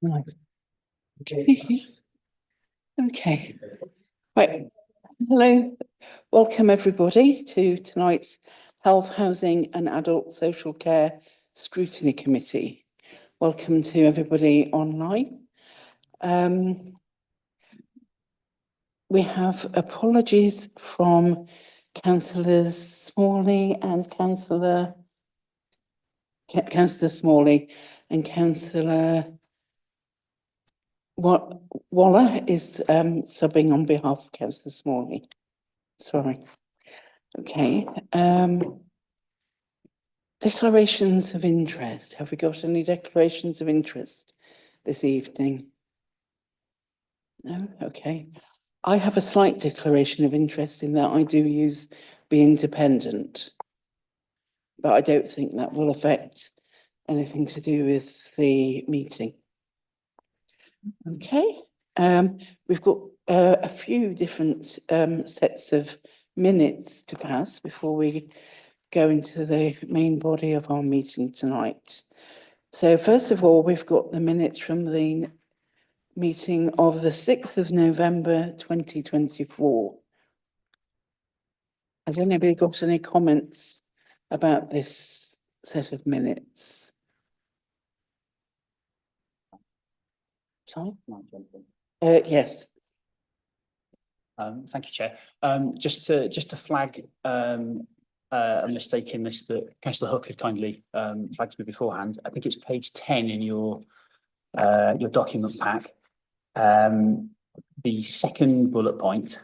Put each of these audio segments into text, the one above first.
Right. Okay. Okay. Right. Hello. Welcome everybody to tonight's Health, Housing and Adult Social Care Scrutiny Committee. Welcome to everybody online. We have apologies from Councillors Smalley and Councillor Smalley and Councillor Waller is subbing on behalf of Councillor Smalley. Sorry. Okay. Declarations of interest. Have we got any declarations of interest this evening? No? Okay. I have a slight declaration of interest in that I do use Be Independent, but I don't think that will affect anything to do with the meeting. Okay. We've got a few different sets of minutes to pass before we go into the main body of our meeting tonight. So first of all, we've got the minutes from the meeting of the 6th of November 2024. Has anybody got any comments about this set of minutes? Sorry? Yes. Thank you, Chair. Just to flag a mistake in this that Councillor Hook had kindly flagged to me beforehand. I think it's page 10 in your document pack. The second bullet point,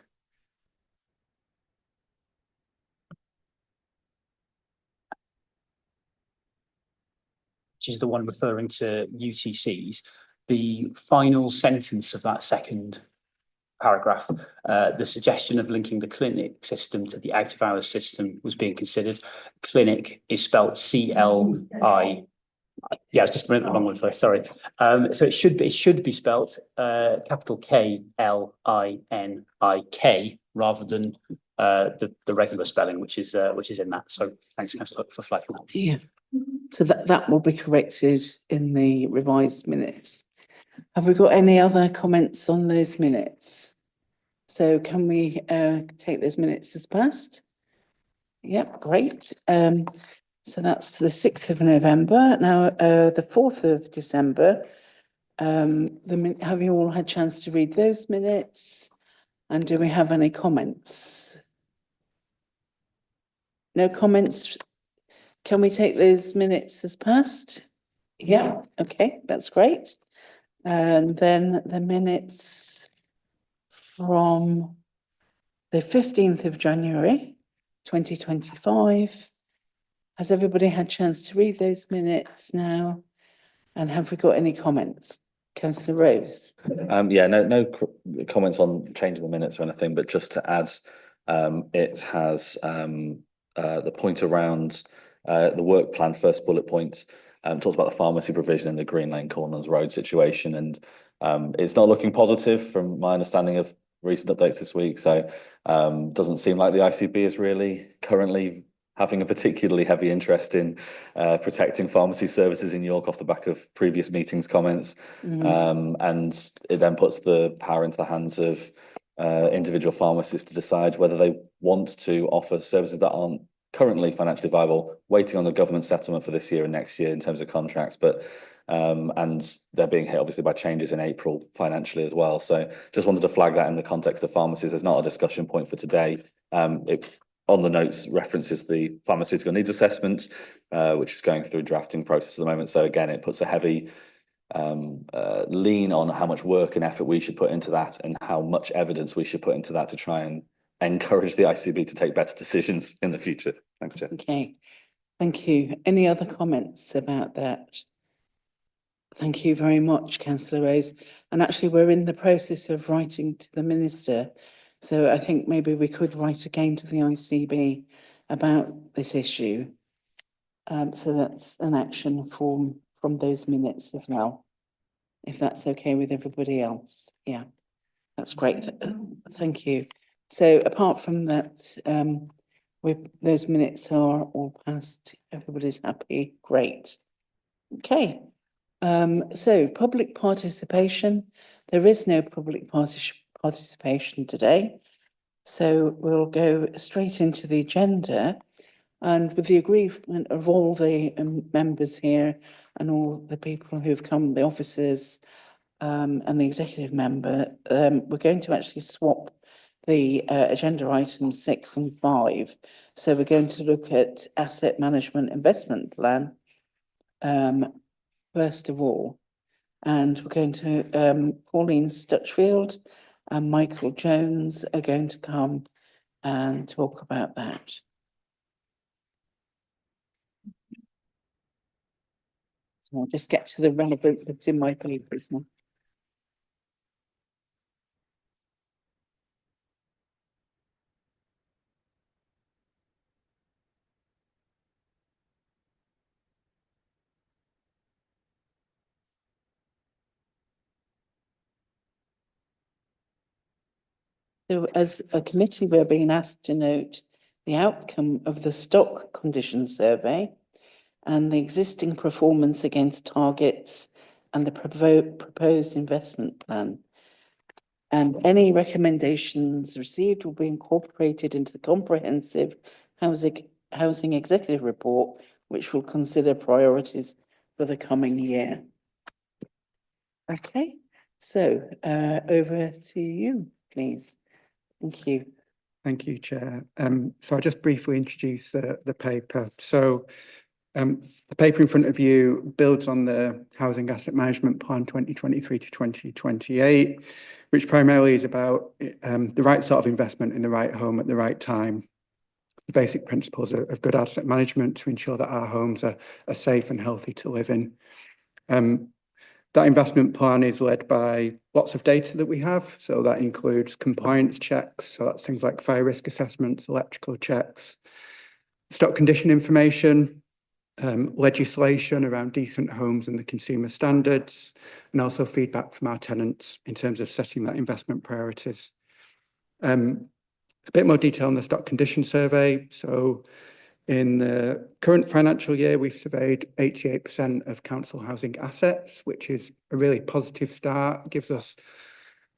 which is the one referring to UTCs, the final sentence of that second paragraph, the suggestion of linking the clinic system to the out of hours system was being considered. Clinic is spelled C-L-I. Yeah, I was just reading the wrong one first, sorry. So it should be spelled capital K-L-I-N-I-K rather than the regular spelling, which is in that. So thanks, Councillor, for flagging that. Yeah. So that will be corrected in the revised minutes. Have we got any other comments on those minutes? So can we take those minutes as passed? Yep, great. So that's the 6th of November. Now, the 4th of December, have you all had a chance to read those minutes? And do we have any comments? No comments? Can we take those minutes as passed? Yeah, okay, that's great. And then the minutes from the 15th of January, 2025. Has everybody had a chance to read those minutes now? And have we got any comments? Councillor Rose. Yeah, no comments on changing the minutes or anything, but just to add, it has the point around the work plan, first bullet point, talks about the pharmacy provision in the Green Lane Corners Road situation, and it's not looking positive from my understanding of recent updates this week. So doesn't seem like the ICB is really currently having a particularly heavy interest in protecting pharmacy services in York off the back of previous meetings comments. And it then puts the power into the hands of individual pharmacists to decide whether they want to offer services that aren't currently financially viable, waiting on the government settlement for this year and next year in terms of contracts, but and they're being hit obviously by changes in April financially as well. So just wanted to flag that in the context of pharmacies. There's not a discussion point for today. It on the notes references the pharmaceutical needs assessment, which is going through drafting process at the moment. So again, it puts a heavy lean on how much work and effort we should put into that and how much evidence we should put into that to try and encourage the ICB to take better decisions in the future. Thanks, Chair. Okay, thank you. Any other comments about that? Thank you very much, Councillor Rose. And actually, we're in the process of writing to the Minister. So I think maybe we could write again to the ICB about this issue. So that's an action from those minutes as well, if that's okay with everybody else. Yeah, that's great. Thank you. So apart from that, those minutes are all passed. Everybody's happy. Great. Okay. So public participation, there is no public participation today. So we'll go straight into the agenda, and with the agreement of all the members here and all the people who've come, the officers and the executive member, we're going to actually swap the agenda items 6 and 5. So we're going to look at asset management investment plan first of all. And we're going to, Pauline Stutchfield and Michael Jones are going to come and talk about that. So I'll just get to the relevant bits in my papers now. So as a committee, we're being asked to note the outcome of the stock condition survey and the existing performance against targets and the proposed investment plan. And any recommendations received will be incorporated into the comprehensive housing executive report, which will consider priorities for the coming year. Okay, so over to you, please. Thank you. Thank you, Chair. So I'll just briefly introduce the paper. So the paper in front of you builds on the Housing Asset Management Plan 2023 to 2028, which primarily is about the right sort of investment in the right home at the right time. The basic principles of good asset management to ensure that our homes are safe and healthy to live in. That investment plan is led by lots of data that we have. So that includes compliance checks. So that's things like fire risk assessments, electrical checks, stock condition information, legislation around decent homes and the consumer standards, and also feedback from our tenants in terms of setting that investment priorities. A bit more detail on the stock condition survey. So in the current financial year, we've surveyed 88% of council housing assets, which is a really positive start. It gives us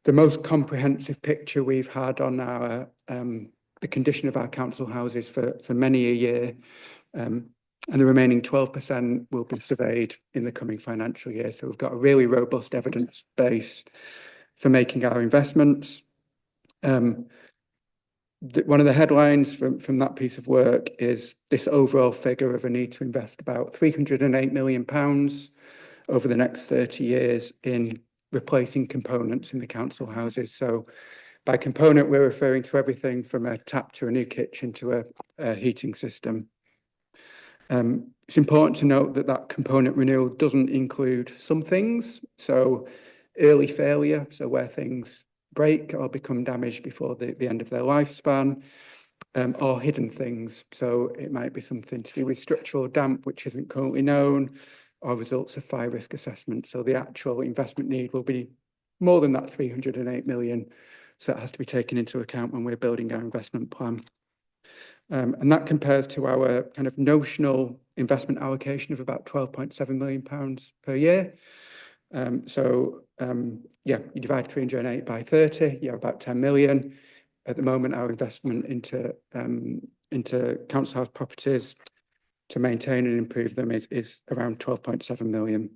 the most comprehensive picture we've had on our the condition of our council houses for many a year. And the remaining 12% will be surveyed in the coming financial year. So we've got a really robust evidence base for making our investments. One of the headlines from that piece of work is this overall figure of a need to invest about £308 million over the next 30 years in replacing components in the council houses. So by component, we're referring to everything from a tap to a new kitchen to a heating system. It's important to note that that component renewal doesn't include some things. So early failure, so where things break or become damaged before the end of their lifespan, or hidden things. So it might be something to do with structural damp, which isn't currently known, or results of fire risk assessment. So the actual investment need will be more than that 308 million. So it has to be taken into account when we're building our investment plan. And that compares to our kind of notional investment allocation of about £12.7 million per year. Yeah, you divide 308 by 30, you have about 10 million. At the moment, our investment into council house properties to maintain and improve them is around 12.7 million.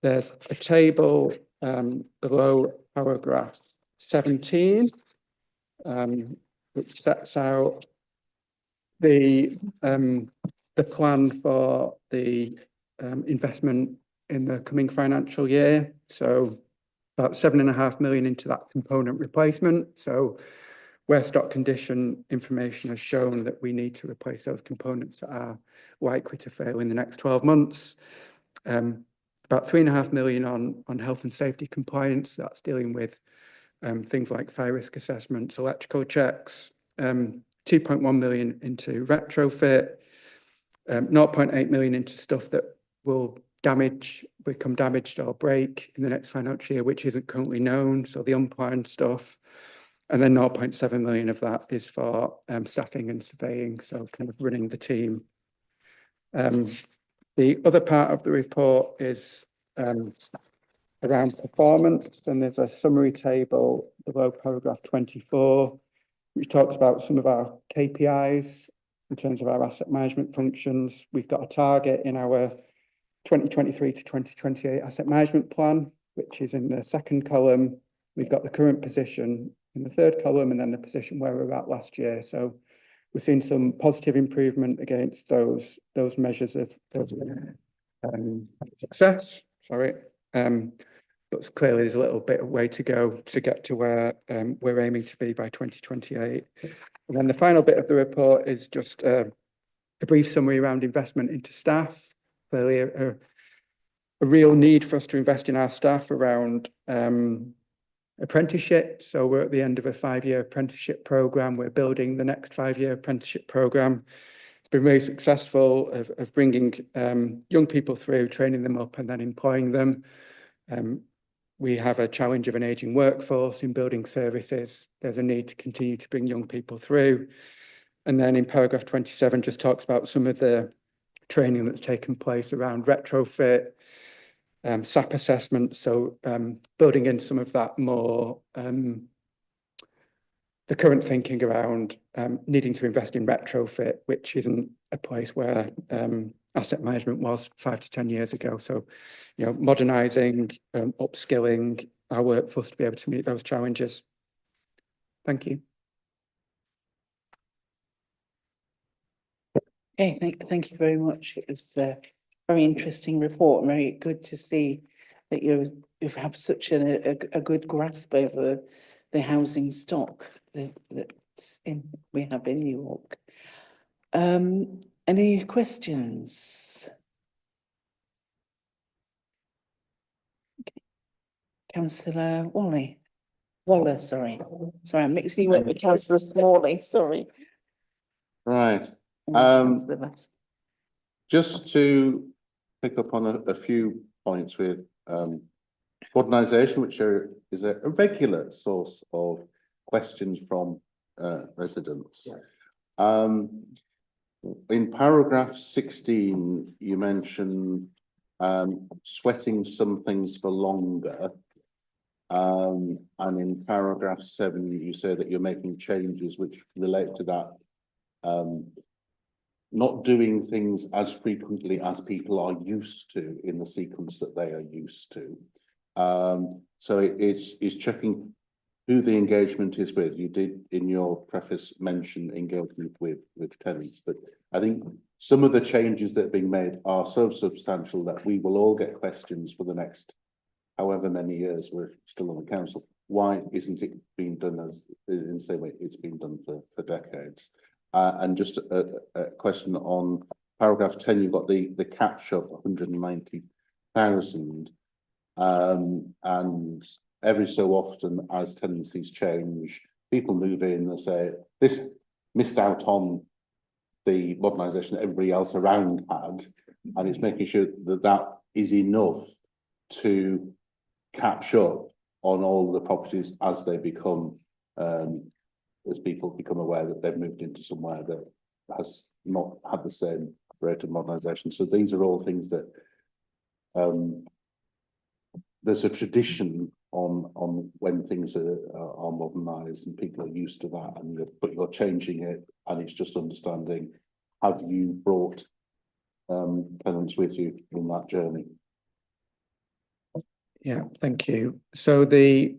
There's a table below paragraph 17, which sets out the plan for the investment in the coming financial year. So about 7.5 million into that component replacement. So where stock condition information has shown that we need to replace those components that are likely to fail in the next 12 months. About 3.5 million on health and safety compliance. That's dealing with things like fire risk assessments, electrical checks. 2.1 million into retrofit. 0.8 million into stuff that will become damaged or break in the next financial year, which isn't currently known. So the unplanned stuff. And then 0.7 million of that is for staffing and surveying. So kind of running the team. The The other part of the report is around performance, and there's a summary table below paragraph 24, which talks about some of our KPIs in terms of our asset management functions. We've got a target in our 2023 to 2028 asset management plan, which is in the second column. We've got the current position in the third column, and then the position where we were at last year. So we've seen some positive improvement against those measures of success. Sorry. But clearly there's a little bit of way to go to get to where we're aiming to be by 2028. And then the final bit of the report is just a brief summary around investment into staff. Clearly a real need for us to invest in our staff around apprenticeship. So we're at the end of a 5-year apprenticeship programme. We're building the next 5-year apprenticeship programme. It's been really successful of bringing young people through, training them up and then employing them. We have a challenge of an ageing workforce in building services. There's a need to continue to bring young people through. And then in paragraph 27 just talks about some of the training that's taken place around retrofit, SAP assessment. So building in some of that more, the current thinking around needing to invest in retrofit, which isn't a place where asset management was 5 to 10 years ago. So, you know, modernising, upskilling our workforce to be able to meet those challenges. Thank you. Okay, thank you very much. It was a very interesting report. Very good to see that you have such a good grasp over the housing stock that's we have in York. Any questions? Okay. Councillor Waller, sorry, I'm mixing you up with Councillor Smalley. Sorry. Right. Just to pick up on a few points with modernisation, which is a regular source of questions from residents. In paragraph 16, you mention sweating some things for longer. And in paragraph 7, you say that you're making changes which relate to that. Not doing things as frequently as people are used to in the sequence that they are used to. So it's checking who the engagement is with. You did in your preface mention engagement with tenants, but I think some of the changes that are being made are so substantial that we will all get questions for the next however many years we're still on the council. Why isn't it being done as in the same way it's been done for decades? And just a question on paragraph 10, you've got the catch up 190,000. And every so often as tenancies change, people move in and say, this missed out on the modernisation that everybody else around had. And it's making sure that that is enough to catch up on all the properties as they become as people become aware that they've moved into somewhere that has not had the same rate of modernisation. So these are all things that there's a tradition on when things are modernised and people are used to that, and but you're changing it, and it's just understanding, have you brought tenants with you in that journey? Yeah, thank you. So the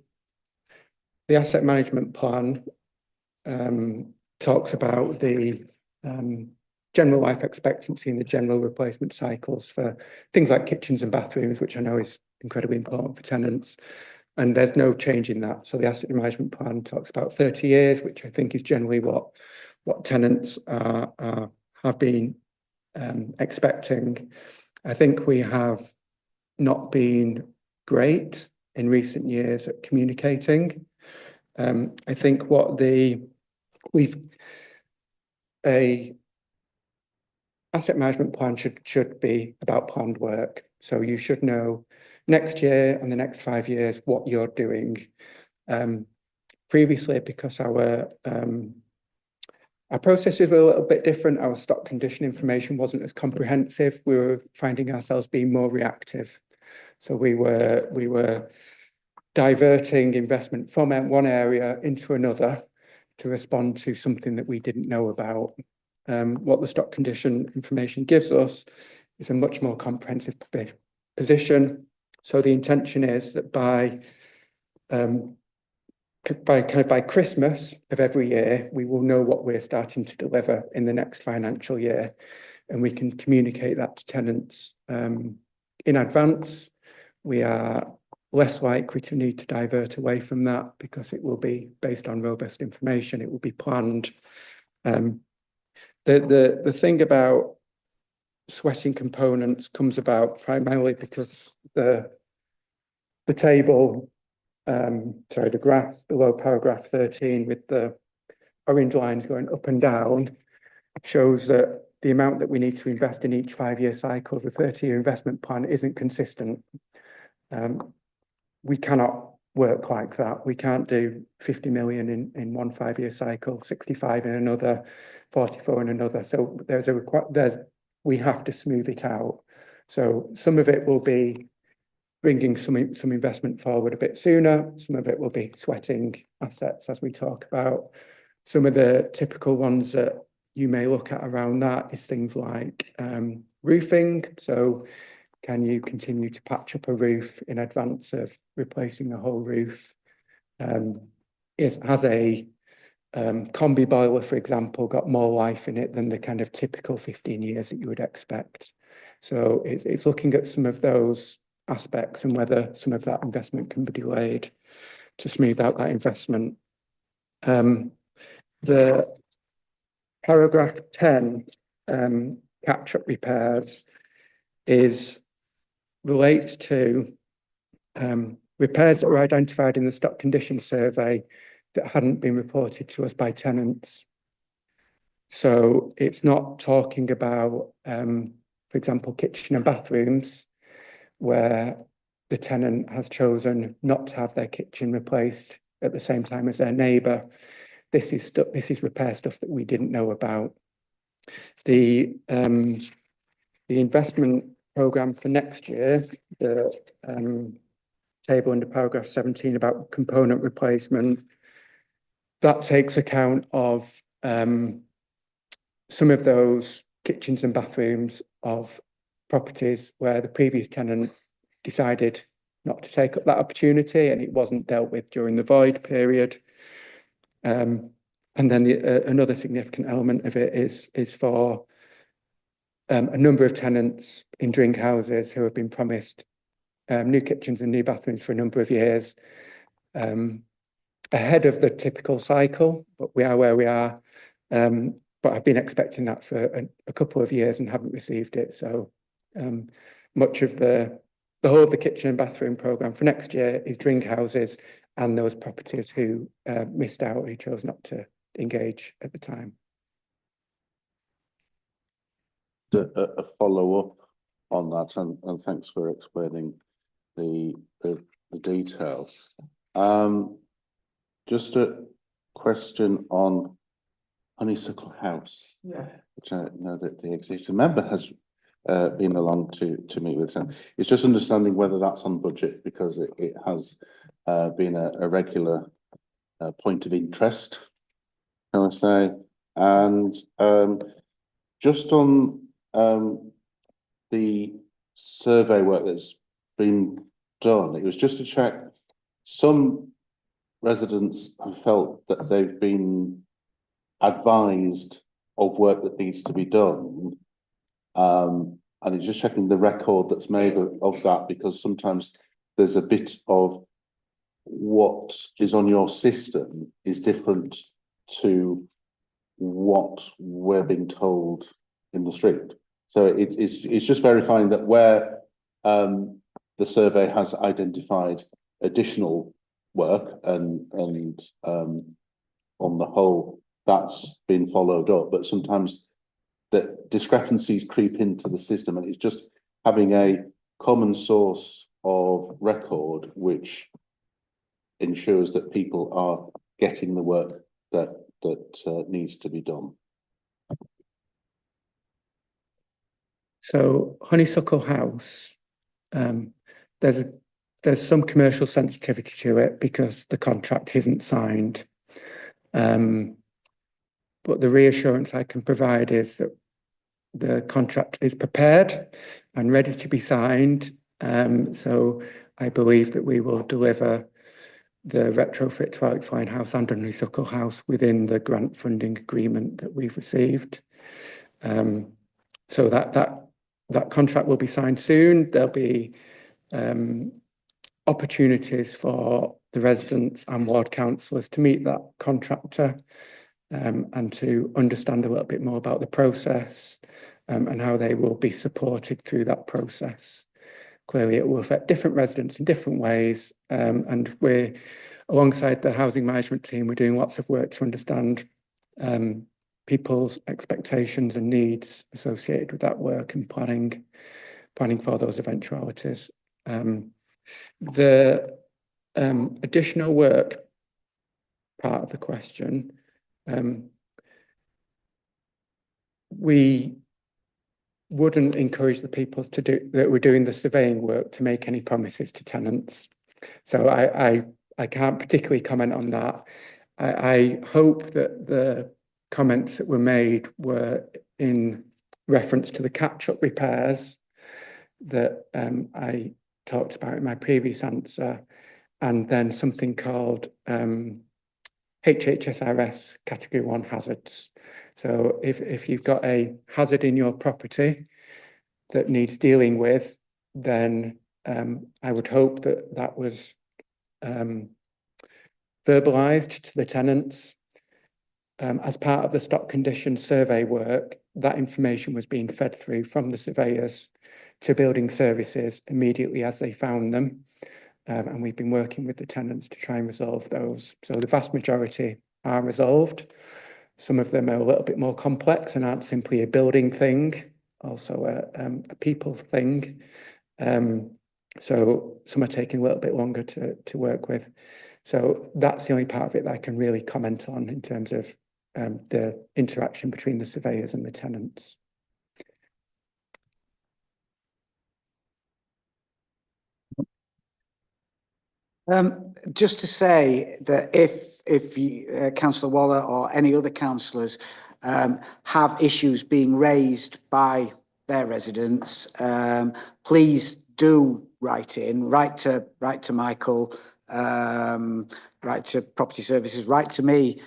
asset management plan talks about the general life expectancy and the general replacement cycles for things like kitchens and bathrooms, which I know is incredibly important for tenants. And there's no change in that. So the asset management plan talks about 30 years, which I think is generally what tenants have been expecting. I think we have not been great in recent years at communicating. I think what a asset management plan should be about planned work. So you should know next year and the next 5 years what you're doing. Previously, because our Our processes were a little bit different. Our stock condition information wasn't as comprehensive. We were finding ourselves being more reactive. So we were diverting investment from one area into another to respond to something that we didn't know about. What the stock condition information gives us is a much more comprehensive position. So the intention is that by Christmas of every year, we will know what we're starting to deliver in the next financial year, and we can communicate that to tenants in advance. We are less likely to need to divert away from that because it will be based on robust information. It will be planned. The thing about sweating components comes about primarily because the table, the graph below paragraph 13 with the orange lines going up and down shows that the amount that we need to invest in each 5-year cycle of the 30-year investment plan isn't consistent. We cannot work like that. We can't do 50 million in one 5-year cycle, 65 in another, 44 in another. So we have to smooth it out. So some of it will be bringing some investment forward a bit sooner. Some of it will be sweating assets, as we talk about. Some of the typical ones that you may look at around that is things like roofing. So can you continue to patch up a roof in advance of replacing the whole roof? Has a combi boiler, for example, got more life in it than the kind of typical 15 years that you would expect? So it's looking at some of those aspects and whether some of that investment can be delayed to smooth out that investment. The paragraph 10, catch-up repairs, relates to repairs that were identified in the stock condition survey that hadn't been reported to us by tenants. So it's not talking about, for example, kitchen and bathrooms, where the tenant has chosen not to have their kitchen replaced at the same time as their neighbour. This is repair stuff that we didn't know about. The investment programme for next year, the table under paragraph 17 about component replacement, that takes account of some of those kitchens and bathrooms of properties where the previous tenant decided not to take up that opportunity and it wasn't dealt with during the void period. And then another significant element of it is for a number of tenants in drink houses who have been promised new kitchens and new bathrooms for a number of years, ahead of the typical cycle, but we are where we are. But I've been expecting that for a couple of years and haven't received it. So much of the whole of the kitchen and bathroom programme for next year is drink houses and those properties who missed out, who chose not to engage at the time. A follow-up on that, and thanks for explaining the details. Just a question on Honeysuckle House, which I know that the executive member has been along to meet with them. It's just understanding whether that's on budget, because it has been a regular point of interest, can I say? And just on the survey work that's been done, it was just to check, some residents have felt that they've been advised of work that needs to be done, and it's just checking the record that's made of that, because sometimes there's a bit of what is on your system is different to what we're being told in the street. So it's just verifying that where the survey has identified additional work and on the whole that's been followed up, but sometimes the discrepancies creep into the system, and it's just having a common source of record which ensures that people are getting the work that that needs to be done. So Honeysuckle House, there's some commercial sensitivity to it because the contract isn't signed. But the reassurance I can provide is that the contract is prepared and ready to be signed. So I believe that we will deliver the retrofit to Alex Line House and Honeysuckle House within the grant funding agreement that we've received. So that contract will be signed soon. There'll be opportunities for the residents and ward councillors to meet that contractor and to understand a little bit more about the process and how they will be supported through that process. Clearly, it will affect different residents in different ways, and we're, alongside the housing management team, we're doing lots of work to understand people's expectations and needs associated with that work and planning for those eventualities. The additional work part of the question, we wouldn't encourage the people that were doing the surveying work to make any promises to tenants. So I can't particularly comment on that. I hope that the comments that were made were in reference to the catch-up repairs that I talked about in my previous answer, and then something called HHSRS Category 1 hazards. So if you've got a hazard in your property that needs dealing with, then I would hope that that was verbalised to the tenants. As part of the stock condition survey work, that information was being fed through from the surveyors to building services immediately as they found them. And we've been working with the tenants to try and resolve those. So the vast majority are resolved. Some of them are a little bit more complex and aren't simply a building thing, also a people thing. So some are taking a little bit longer to work with. So that's the only part of it that I can really comment on in terms of the interaction between the surveyors and the tenants. Just to say that if you, Councillor Waller or any other councillors have issues being raised by their residents, please do write to Michael, write to Property Services, write to me.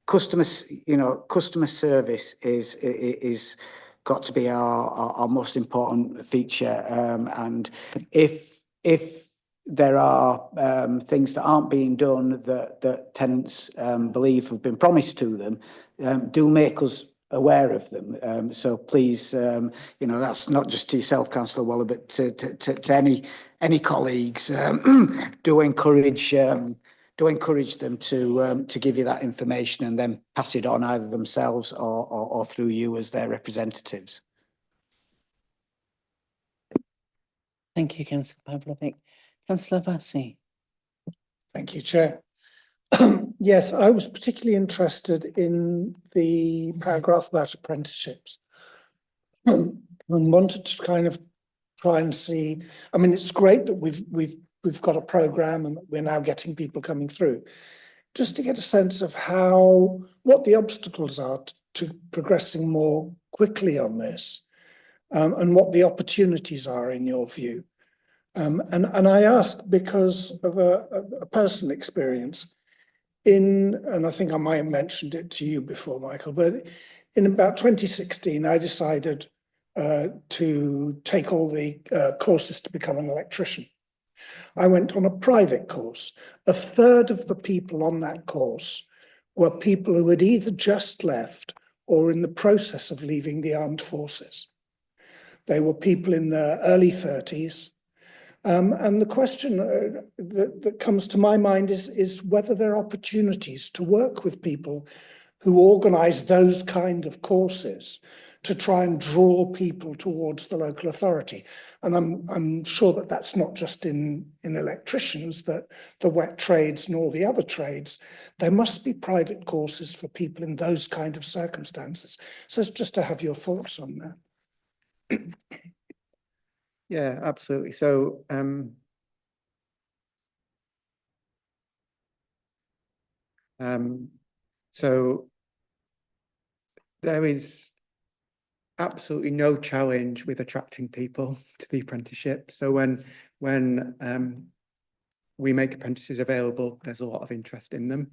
Customer service is got to be our most important feature, and if there are things that aren't being done that tenants believe have been promised to them, do make us aware of them. So please, that's not just to yourself, Councillor Waller, but to any colleagues. Do encourage them to give you that information and then pass it on either themselves or through you as their representatives. Thank you, Councillor Pavlovic. Councillor Vassie. Thank you, Chair. Yes, I was particularly interested in the paragraph about apprenticeships and wanted to kind of try and see. I mean, it's great that we've got a programme and we're now getting people coming through. Just to get a sense of what the obstacles are to progressing more quickly on this, and what the opportunities are in your view. And I ask because of a personal experience and I think I might have mentioned it to you before, Michael, but in about 2016, I decided to take all the courses to become an electrician. I went on a private course. A third of the people on that course were people who had either just left or in the process of leaving the armed forces. They were people in their early 30s. And the question that comes to my mind is whether there are opportunities to work with people who organise those kind of courses to try and draw people towards the local authority. And I'm sure that that's not just in electricians, that the wet trades and all the other trades, there must be private courses for people in those kind of circumstances. So it's just to have your thoughts on that. Yeah, absolutely. So so there is absolutely no challenge with attracting people to the apprenticeship. So when we make apprentices available, there's a lot of interest in them,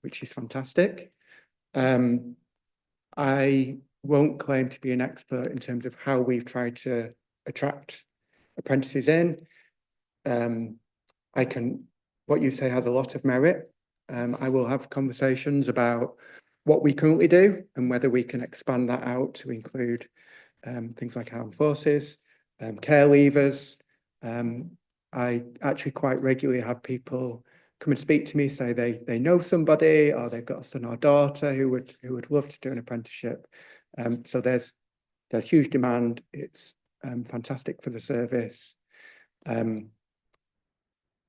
which is fantastic. I won't claim to be an expert in terms of how we've tried to attract apprentices in. What you say has a lot of merit. I will have conversations about what we currently do and whether we can expand that out to include things like armed forces, care leavers. I actually quite regularly have people come and speak to me, say they know somebody or they've got a son or daughter who would love to do an apprenticeship. So there's huge demand. It's fantastic for the service.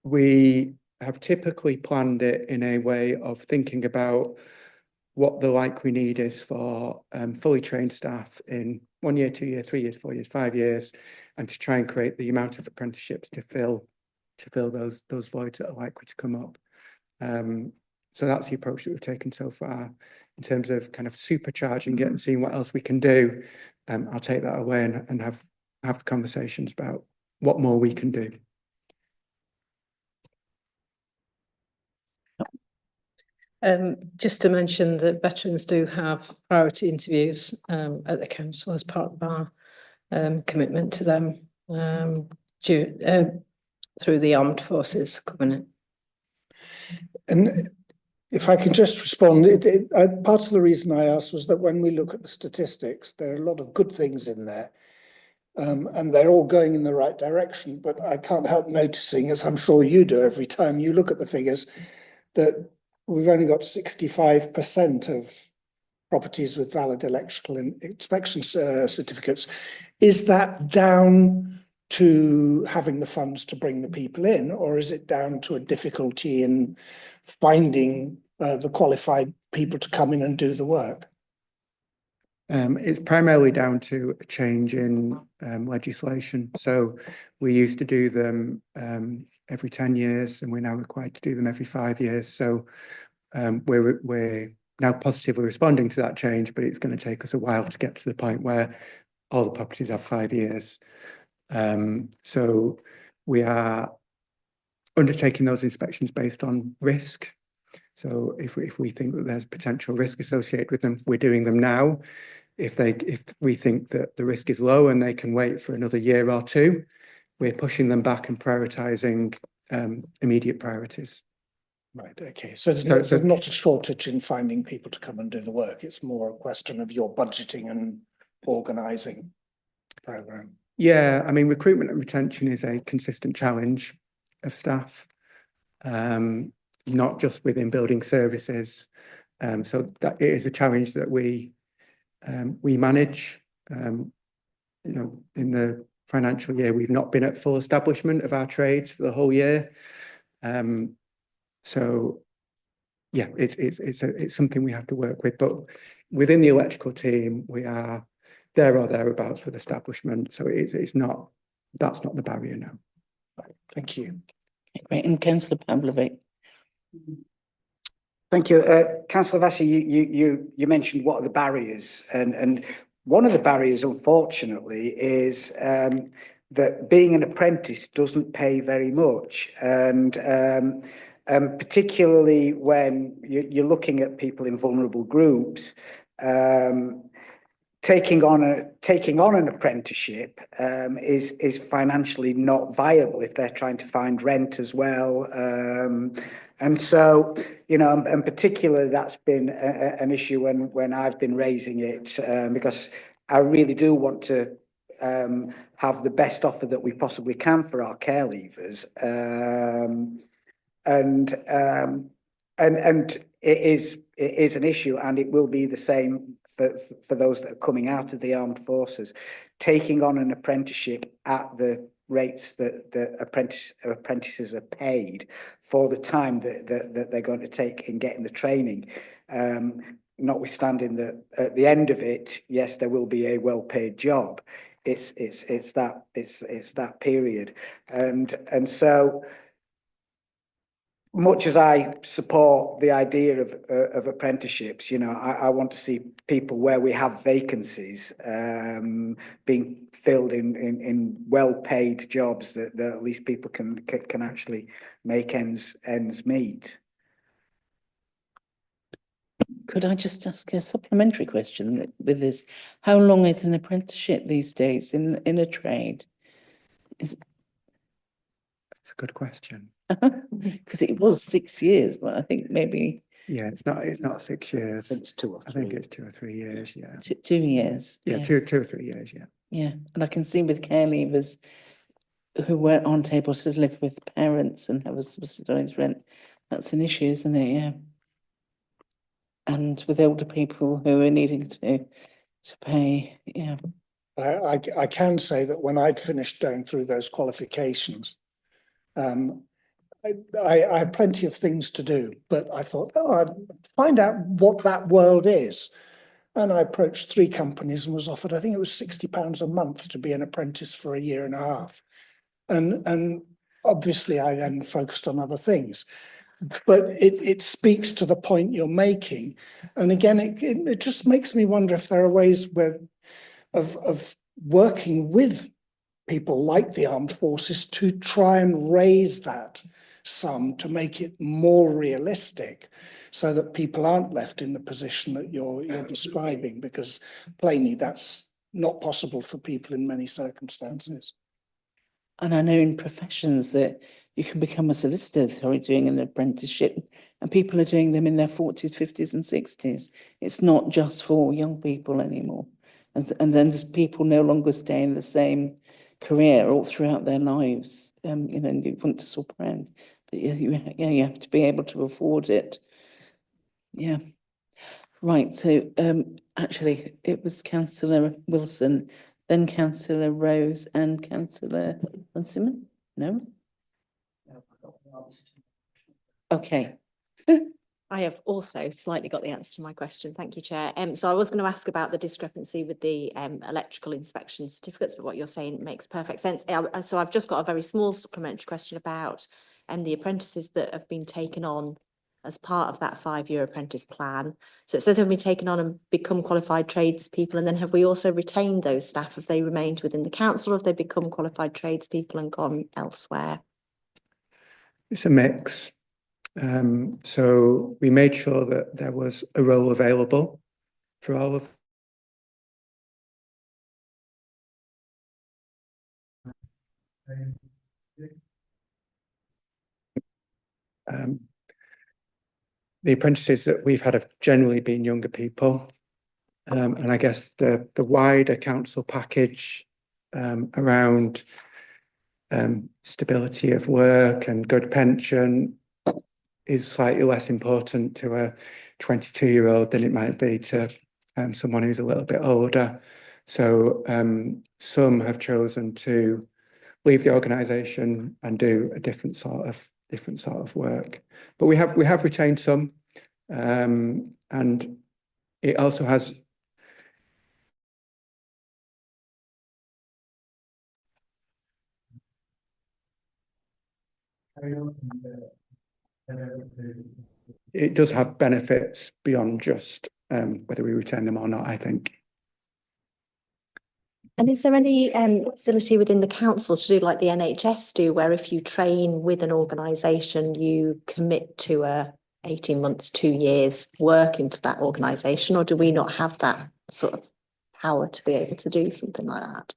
We have typically planned it in a way of thinking about what the likely need is for fully trained staff in 1 year, 2 years, 3 years, 4 years, 5 years, and to try and create the amount of apprenticeships to fill those voids that are likely to come up. So that's the approach that we've taken so far. In terms of kind of supercharging it and seeing what else we can do, I'll take that away and have conversations about what more we can do. Just to mention that veterans do have priority interviews at the council as part of our commitment to them through the Armed Forces Covenant. And if I can just respond, part of the reason I asked was that when we look at the statistics, there are a lot of good things in there. And they're all going in the right direction, but I can't help noticing, as I'm sure you do every time you look at the figures, that we've only got 65% of properties with valid electrical inspection certificates. Is that down to having the funds to bring the people in, or is it down to a difficulty in finding the qualified people to come in and do the work? It's primarily down to a change in legislation. So we used to do them every 10 years, and we're now required to do them every 5 years. So we're now positively responding to that change, but it's going to take us a while to get to the point where all the properties have 5 years. So we are undertaking those inspections based on risk. So if we think that there's potential risk associated with them, we're doing them now. If we think that the risk is low and they can wait for another year or two, we're pushing them back and prioritizing immediate priorities. Right, okay. So there's not a shortage in finding people to come and do the work. It's more a question of your budgeting and organising the programme. Yeah, I mean, recruitment and retention is a consistent challenge of staff, not just within building services. So that it is a challenge that we manage. You know, in the financial year, we've not been at full establishment of our trades for the whole year. So yeah, it's something we have to work with. But within the electrical team, we are there or thereabouts with establishment. So that's not the barrier now. Right, thank you. Okay, great. And Councillor Pavlovic. Thank you. Councillor Vassie, you mentioned what are the barriers, and one of the barriers, unfortunately, is that being an apprentice doesn't pay very much, and particularly when you're looking at people in vulnerable groups. Taking on an apprenticeship is financially not viable if they're trying to find rent as well. And so, you know, and particularly that's been an issue when I've been raising it, because I really do want to have the best offer that we possibly can for our care leavers. And it is is an issue, and it will be the same for those that are coming out of the armed forces. Taking on an apprenticeship at the rates that the apprentices are paid for the time that they're going to take in getting the training. Notwithstanding that at the end of it, yes, there will be a well-paid job. It's that period, and so much as I support the idea of apprenticeships, you know, I want to see people where we have vacancies being filled in well-paid jobs that at least people can actually make ends meet. Could I just ask a supplementary question with this? How long is an apprenticeship these days in a trade? It's a good question. Because it was 6 years, but I think maybe Yeah, it's not 6 years. It's 2 or 3. I think it's 2 or 3 years, yeah. 2 years. Yeah, two or 3 years, yeah. Yeah, and I can see with care leavers who weren't able to live with parents and have a subsidised rent, that's an issue, isn't it? Yeah. And with older people who are needing to pay, yeah. I can say that when I'd finished going through those qualifications, I had plenty of things to do, but I thought, oh, I'd find out what that world is. And I approached 3 companies and was offered, I think it was £60 a month to be an apprentice for a year and a half. And obviously I then focused on other things. But it speaks to the point you're making. And again, it just makes me wonder if there are ways of working with people like the armed forces to try and raise that sum to make it more realistic, so that people aren't left in the position that you're describing, because plainly that's not possible for people in many circumstances. And I know in professions that you can become a solicitor through doing an apprenticeship, and people are doing them in their 40s, 50s and 60s. It's not just for young people anymore. And then people no longer stay in the same career all throughout their lives. You know, and you want to swap around. But you have to be able to afford it. Yeah. Right, so actually it was Councillor Wilson, then Councillor Rose and Councillor Runciman? No? Okay. I have also slightly got the answer to my question. Thank you, Chair. So I was going to ask about the discrepancy with the electrical inspection certificates, but what you're saying makes perfect sense. So I've just got a very small supplementary question about the apprentices that have been taken on as part of that 5-year apprentice plan. So it says they've been taken on and become qualified tradespeople, and then have we also retained those staff? Have they remained within the council, or have they become qualified tradespeople and gone elsewhere? It's a mix. So we made sure that there was a role available for all of the apprentices that we've had have generally been younger people. And I guess the wider council package around stability of work and good pension is slightly less important to a 22-year-old than it might be to someone who's a little bit older. So some have chosen to leave the organisation and do a different sort of work. But we have retained some, and it also has it does have benefits beyond just whether we retain them or not, I think. And is there any facility within the council to do like the NHS do, where if you train with an organisation, you commit to 18 months, 2 years working for that organisation, or do we not have that sort of power to be able to do something like that?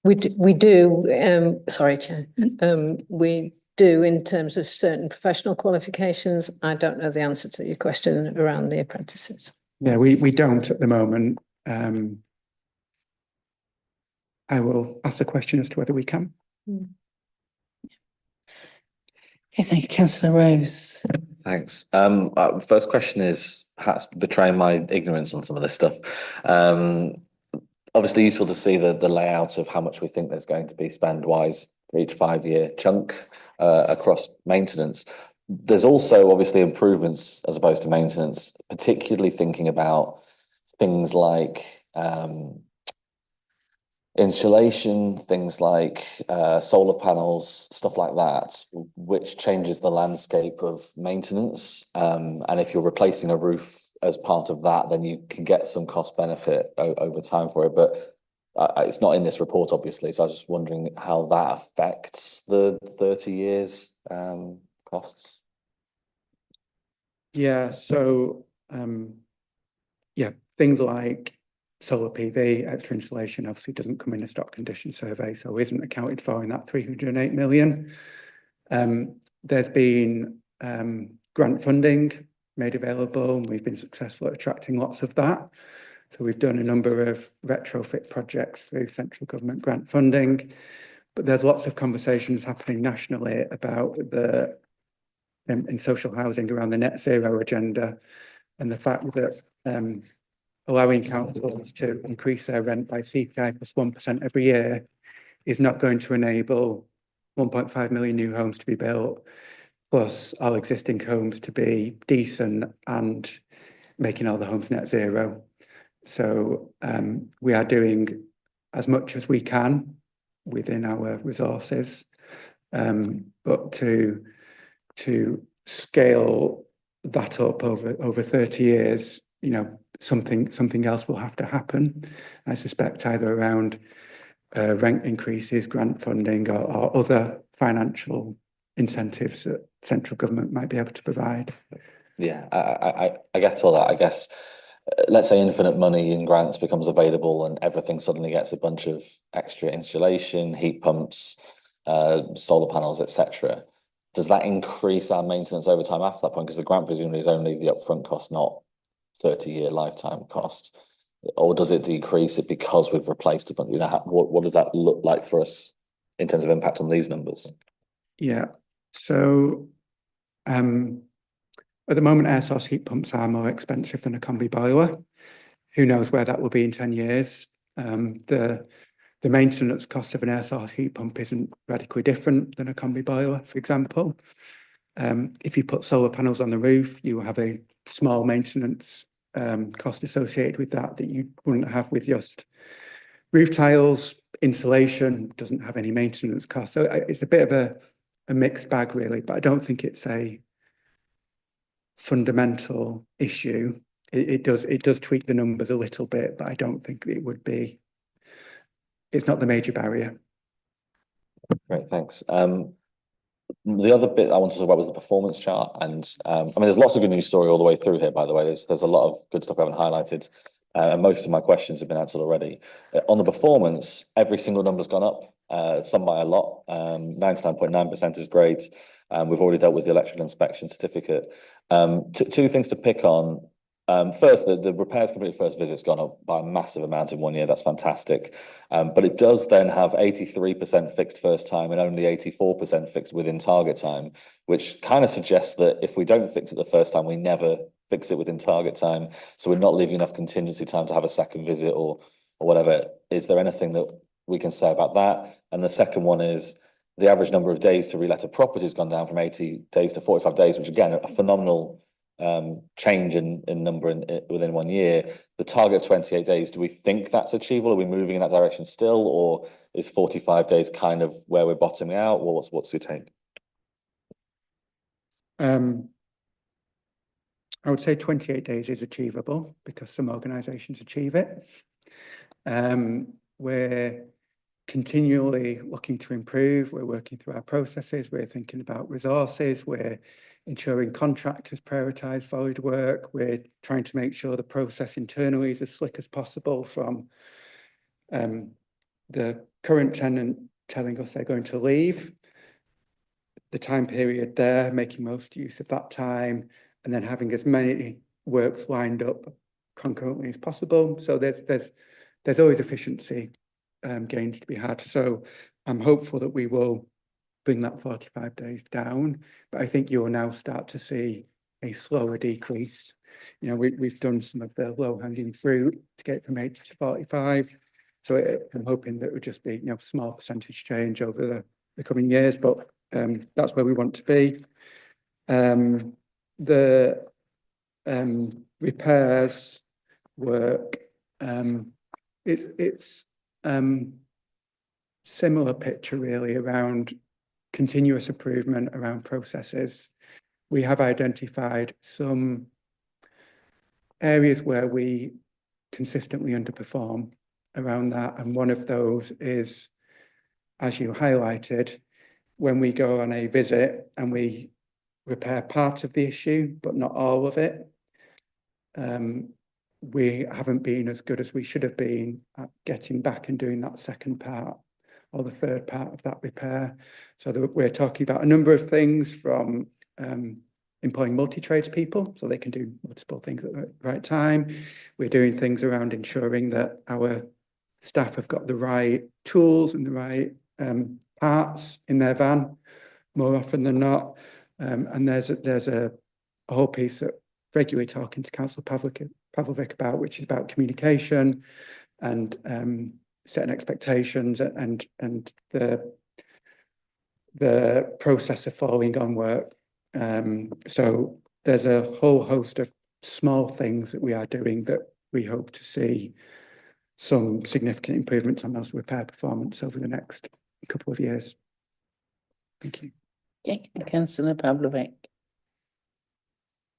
We do, sorry, Chair. We do in terms of certain professional qualifications. I don't know the answer to your question around the apprentices. Yeah, we don't at the moment. I will ask the question as to whether we can. Okay, thank you, Councillor Rose. Thanks. First question is perhaps betraying my ignorance on some of this stuff. Obviously useful to see the layout of how much we think there's going to be spend wise for each 5-year chunk across maintenance. There's also obviously improvements as opposed to maintenance, particularly thinking about things like insulation, things like solar panels, stuff like that, which changes the landscape of maintenance. And if you're replacing a roof as part of that, then you can get some cost benefit over time for it. But it's not in this report, obviously. So I was just wondering how that affects the 30 years costs. Yeah, so yeah, things like solar PV, extra insulation obviously doesn't come in a stock condition survey, so isn't accounted for in that 308 million. There's been grant funding made available, and we've been successful at attracting lots of that. So we've done a number of retrofit projects through central government grant funding, but there's lots of conversations happening nationally about the in social housing around the net zero agenda, and the fact that allowing councils to increase their rent by CPI plus 1% every year is not going to enable 1.5 million new homes to be built, plus our existing homes to be decent and making all the homes net zero. So we are doing as much as we can within our resources, but to scale that up over 30 years, you know, something else will have to happen. I suspect either around rent increases, grant funding, or other financial incentives that central government might be able to provide. Yeah, I get all that. I guess let's say infinite money in grants becomes available and everything suddenly gets a bunch of extra insulation, heat pumps, solar panels, etc. Does that increase our maintenance over time after that point? Because the grant presumably is only the upfront cost, not 30-year lifetime cost. Or does it decrease it because we've replaced a bunch? You know, what does that look like for us in terms of impact on these numbers? Yeah, so at the moment, air source heat pumps are more expensive than a combi boiler. Who knows where that will be in 10 years? The maintenance cost of an air source heat pump isn't radically different than a combi boiler, for example. If you put solar panels on the roof, you have a small maintenance cost associated with that you wouldn't have with just roof tiles. Insulation doesn't have any maintenance cost. So it's a bit of a mixed bag, really, but I don't think it's a fundamental issue. It does tweak the numbers a little bit, but I don't think it would be. It's not the major barrier. Great, thanks. The other bit I want to talk about was the performance chart, and I mean, there's lots of good news story all the way through here. By the way, there's a lot of good stuff I haven't highlighted, and most of my questions have been answered already. On the performance, every single number's gone up, some by a lot. 99.9% is great. We've already dealt with the electrical inspection certificate. Two things to pick on. First, the repairs completed first visit's gone up by a massive amount in 1 year. That's fantastic. But it does then have 83% fixed first time and only 84% fixed within target time, which kind of suggests that if we don't fix it the first time, we never fix it within target time. So we're not leaving enough contingency time to have a second visit or whatever. Is there anything that we can say about that? And the second one is the average number of days to relet a property has gone down from 80 days to 45 days, which again, a phenomenal change in number within 1 year. The target of 28 days, do we think that's achievable? Are we moving in that direction still, or is 45 days kind of where we're bottoming out? Or what's your take? I would say 28 days is achievable because some organisations achieve it. We're continually looking to improve. We're working through our processes. We're thinking about resources. We're ensuring contractors prioritise void work. We're trying to make sure the process internally is as slick as possible, from the current tenant telling us they're going to leave, the time period there, making most use of that time, and then having as many works lined up concurrently as possible. So there's always efficiency gains to be had. So I'm hopeful that we will bring that 45 days down. But I think you will now start to see a slower decrease. You know, we've done some of the low hanging fruit to get from 80 to 45. So I'm hoping that it would just be, you know, small percentage change over the coming years, but that's where we want to be. The repairs work, it's similar picture really around continuous improvement around processes. We have identified some areas where we consistently underperform around that, and one of those is, as you highlighted, when we go on a visit and we repair part of the issue but not all of it, we haven't been as good as we should have been at getting back and doing that second part or the third part of that repair. So we're talking about a number of things, from employing multi-trades people so they can do multiple things at the right time. We're doing things around ensuring that our staff have got the right tools and the right parts in their van more often than not. And there's a whole piece that regularly talking to Councillor Pavlovic about, which is about communication and setting expectations and the process of following on work. So there's a whole host of small things that we are doing that we hope to see some significant improvements on those repair performance over the next couple of years. Thank you. Okay, Councillor Pavlovic.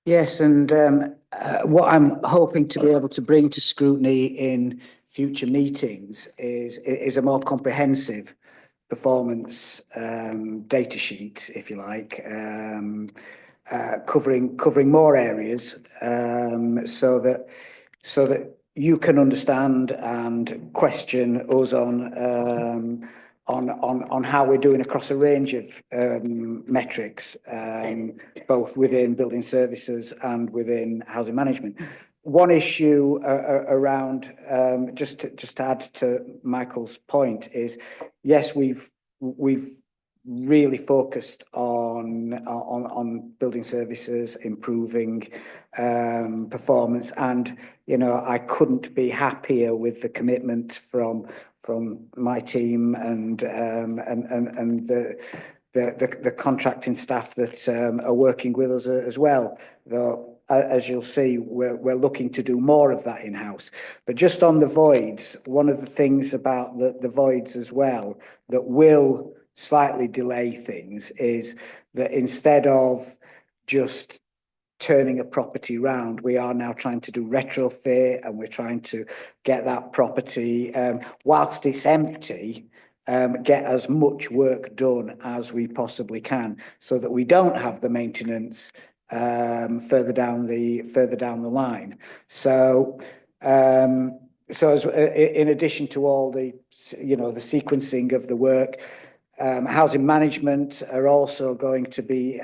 Yes, and what I'm hoping to be able to bring to scrutiny in future meetings is a more comprehensive performance data sheet, if you like, covering more areas, so that you can understand and question us on how we're doing across a range of metrics, both within building services and within housing management. One issue around, just to add to Michael's point, is yes, we've really focused on building services, improving performance, and you know, I couldn't be happier with the commitment from my team and the contracting staff that are working with us as well. Though, as you'll see, we're looking to do more of that in-house. But just on the voids, one of the things about the voids as well that will slightly delay things is that instead of just turning a property round, we are now trying to do retrofit, and we're trying to get that property, whilst it's empty, get as much work done as we possibly can, so that we don't have the maintenance further down the line. So as in addition to all the, you know, the sequencing of the work, housing management are also going to be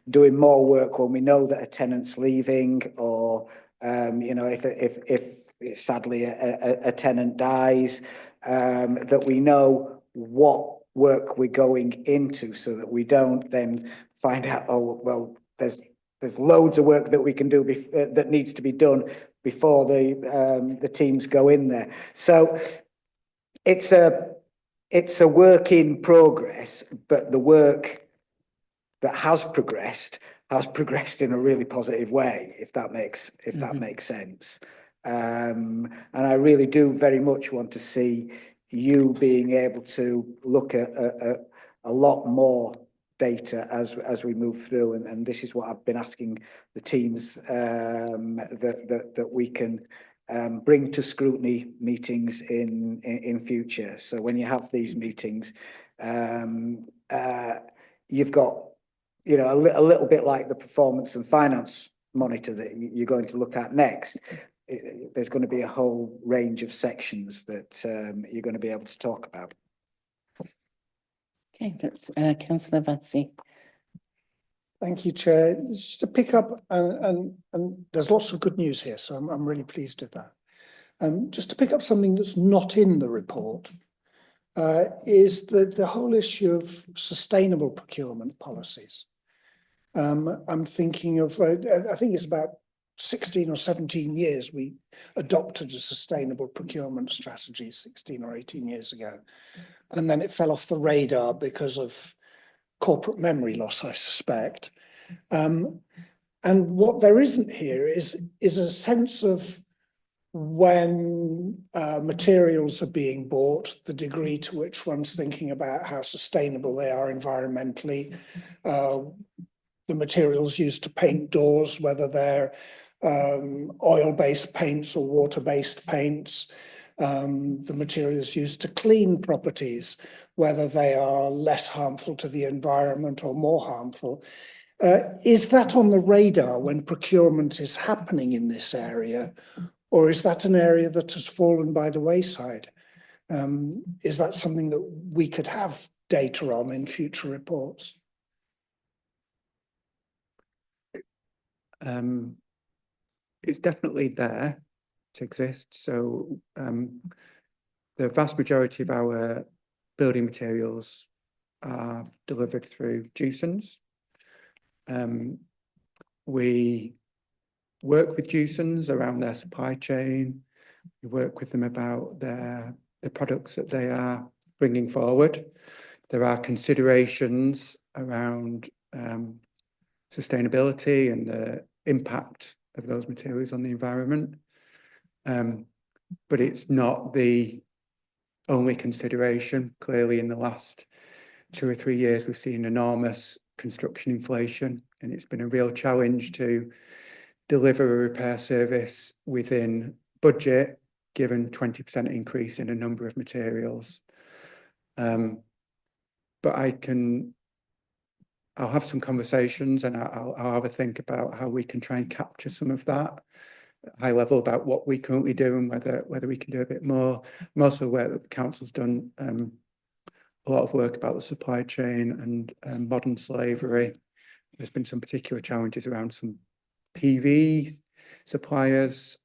doing more work when we know that a tenant's leaving, or you know, if sadly a tenant dies, that we know what work we're going into, so that we don't then find out, oh well, there's loads of work that we can do that needs to be done before the teams go in there. So it's a work in progress, but the work that has progressed in a really positive way, if that makes sense. And I really do very much want to see you being able to look at a lot more data as we move through, and this is what I've been asking the teams that we can bring to scrutiny meetings in future. So when you have these meetings, you've got, you know, a little bit like the performance and finance monitor that you're going to look at next. There's going to be a whole range of sections that you're going to be able to talk about. Okay, that's Councillor Vatsy. Thank you, Chair. Just to pick up, and there's lots of good news here, so I'm really pleased with that. Just to pick up something that's not in the report, is the whole issue of sustainable procurement policies. I'm thinking of, I think it's about 16 or 17 years we adopted a sustainable procurement strategy 16 or 18 years ago. And then it fell off the radar because of corporate memory loss, I suspect. And what there isn't here is a sense of when materials are being bought, the degree to which one's thinking about how sustainable they are environmentally, the materials used to paint doors, whether they're oil-based paints or water-based paints, the materials used to clean properties, whether they are less harmful to the environment or more harmful. Is that on the radar when procurement is happening in this area, or is that an area that has fallen by the wayside? Is that something that we could have data on in future reports? It's definitely there. It exists. So the vast majority of our building materials are delivered through Jewsons. We work with Jewsons around their supply chain. We work with them about the products that they are bringing forward. There are considerations around sustainability and the impact of those materials on the environment. But it's not the only consideration. Clearly, in the last 2 or 3 years, we've seen enormous construction inflation, and it's been a real challenge to deliver a repair service within budget, given 20% increase in a number of materials. But I'll have some conversations, and I'll have a think about how we can try and capture some of that high level about what we currently do and whether we can do a bit more. I'm also aware that the council's done a lot of work about the supply chain and modern slavery. There's been some particular challenges around some PV suppliers,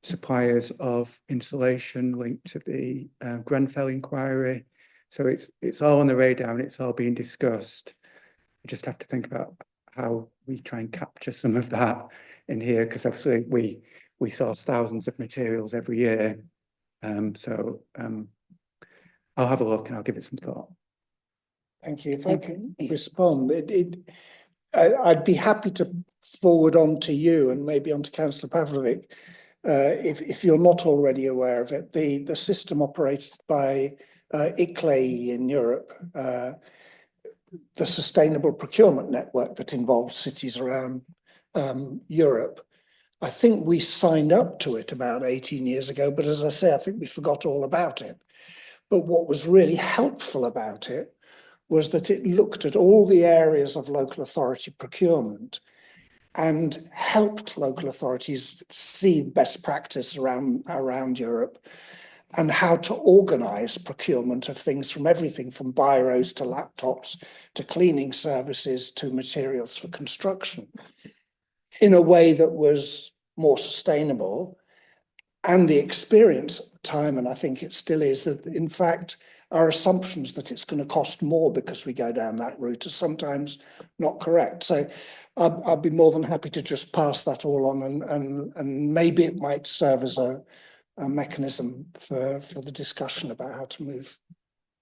suppliers of insulation linked to the Grenfell inquiry. So it's all on the radar and it's all being discussed. We just have to think about how we try and capture some of that in here, because obviously we source thousands of materials every year. I'll have a look and I'll give it some thought. Thank you. If I can respond, I'd be happy to forward on to you and maybe on to Councillor Pavlovic, if you're not already aware of it, the system operated by ICLEI in Europe, the sustainable procurement network that involves cities around Europe. I think we signed up to it about 18 years ago, but as I say, I think we forgot all about it. But what was really helpful about it was that it looked at all the areas of local authority procurement and helped local authorities see best practice around Europe and how to organise procurement of things from everything from biros to laptops to cleaning services to materials for construction in a way that was more sustainable. And the experience at the time, and I think it still is, that in fact, our assumptions that it's going to cost more because we go down that route are sometimes not correct. So I'd be more than happy to just pass that all on, and maybe it might serve as a mechanism for the discussion about how to move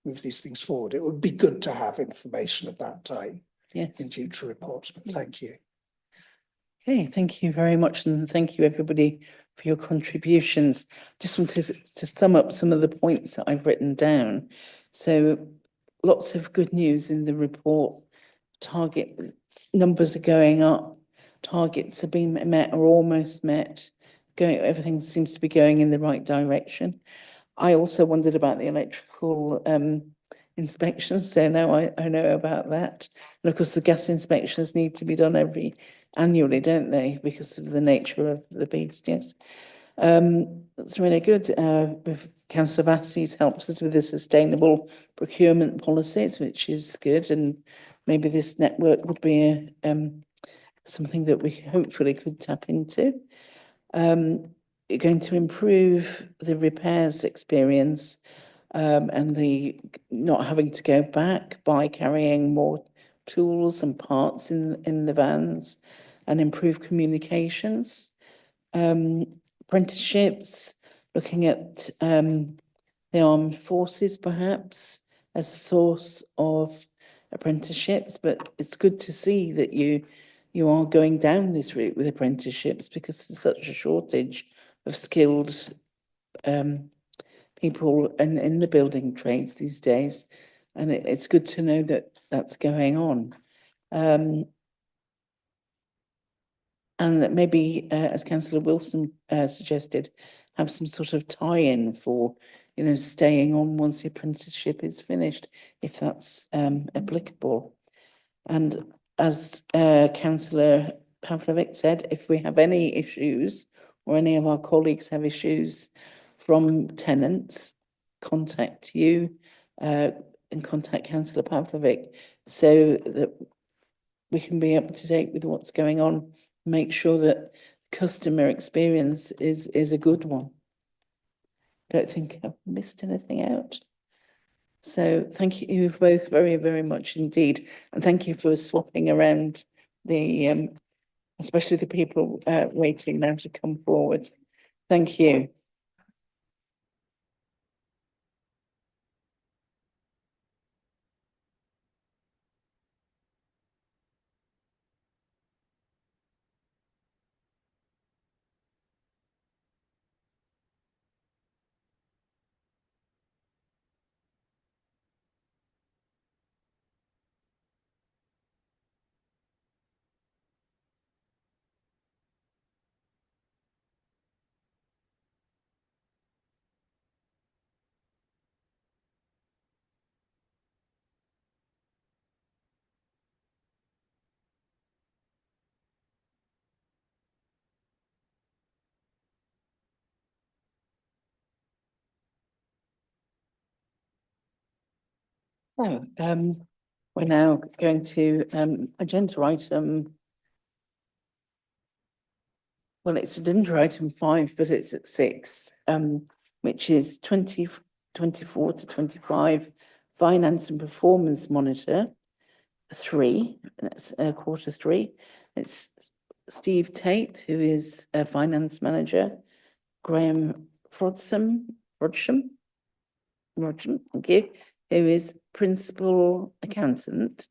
these things forward. It would be good to have information of that type in future reports, but thank you. Okay, thank you very much, and thank you everybody for your contributions. Just want to sum up some of the points that I've written down. So lots of good news in the report. Target numbers are going up, targets are being met or almost met. Everything seems to be going in the right direction. I also wondered about the electrical inspections, so now I know about that. And of course, the gas inspections need to be done annually, don't they? Because of the nature of the beast, yes. That's really good. Councillor Bassey's helped us with the sustainable procurement policies, which is good. And maybe this network would be something that we hopefully could tap into. You're going to improve the repairs experience. and the not having to go back by carrying more tools and parts in the vans, and improve communications. Apprenticeships, looking at the armed forces perhaps as a source of apprenticeships, but it's good to see that you are going down this route with apprenticeships, because there's such a shortage of skilled people in the building trades these days, and it's good to know that that's going on. And that maybe, as Councillor Wilson suggested, have some sort of tie-in for, you know, staying on once the apprenticeship is finished, if that's applicable. And as Councillor Pavlovic said, if we have any issues, or any of our colleagues have issues from tenants, contact you and contact Councillor Pavlovic, so that we can be up to date with what's going on, make sure that customer experience is a good one. Don't think I've missed anything out. So thank you both very, very much indeed. And thank you for swapping around the, especially the people waiting now to come forward. Thank you. So, we're now going to agenda item. Well, it's agenda item 5, but it's at 6, which is 2024 to 25 Finance and Performance Monitor 3. That's quarter 3. It's Steve Tate, who is a finance manager, Graham Frodsham, thank you, who is principal accountant,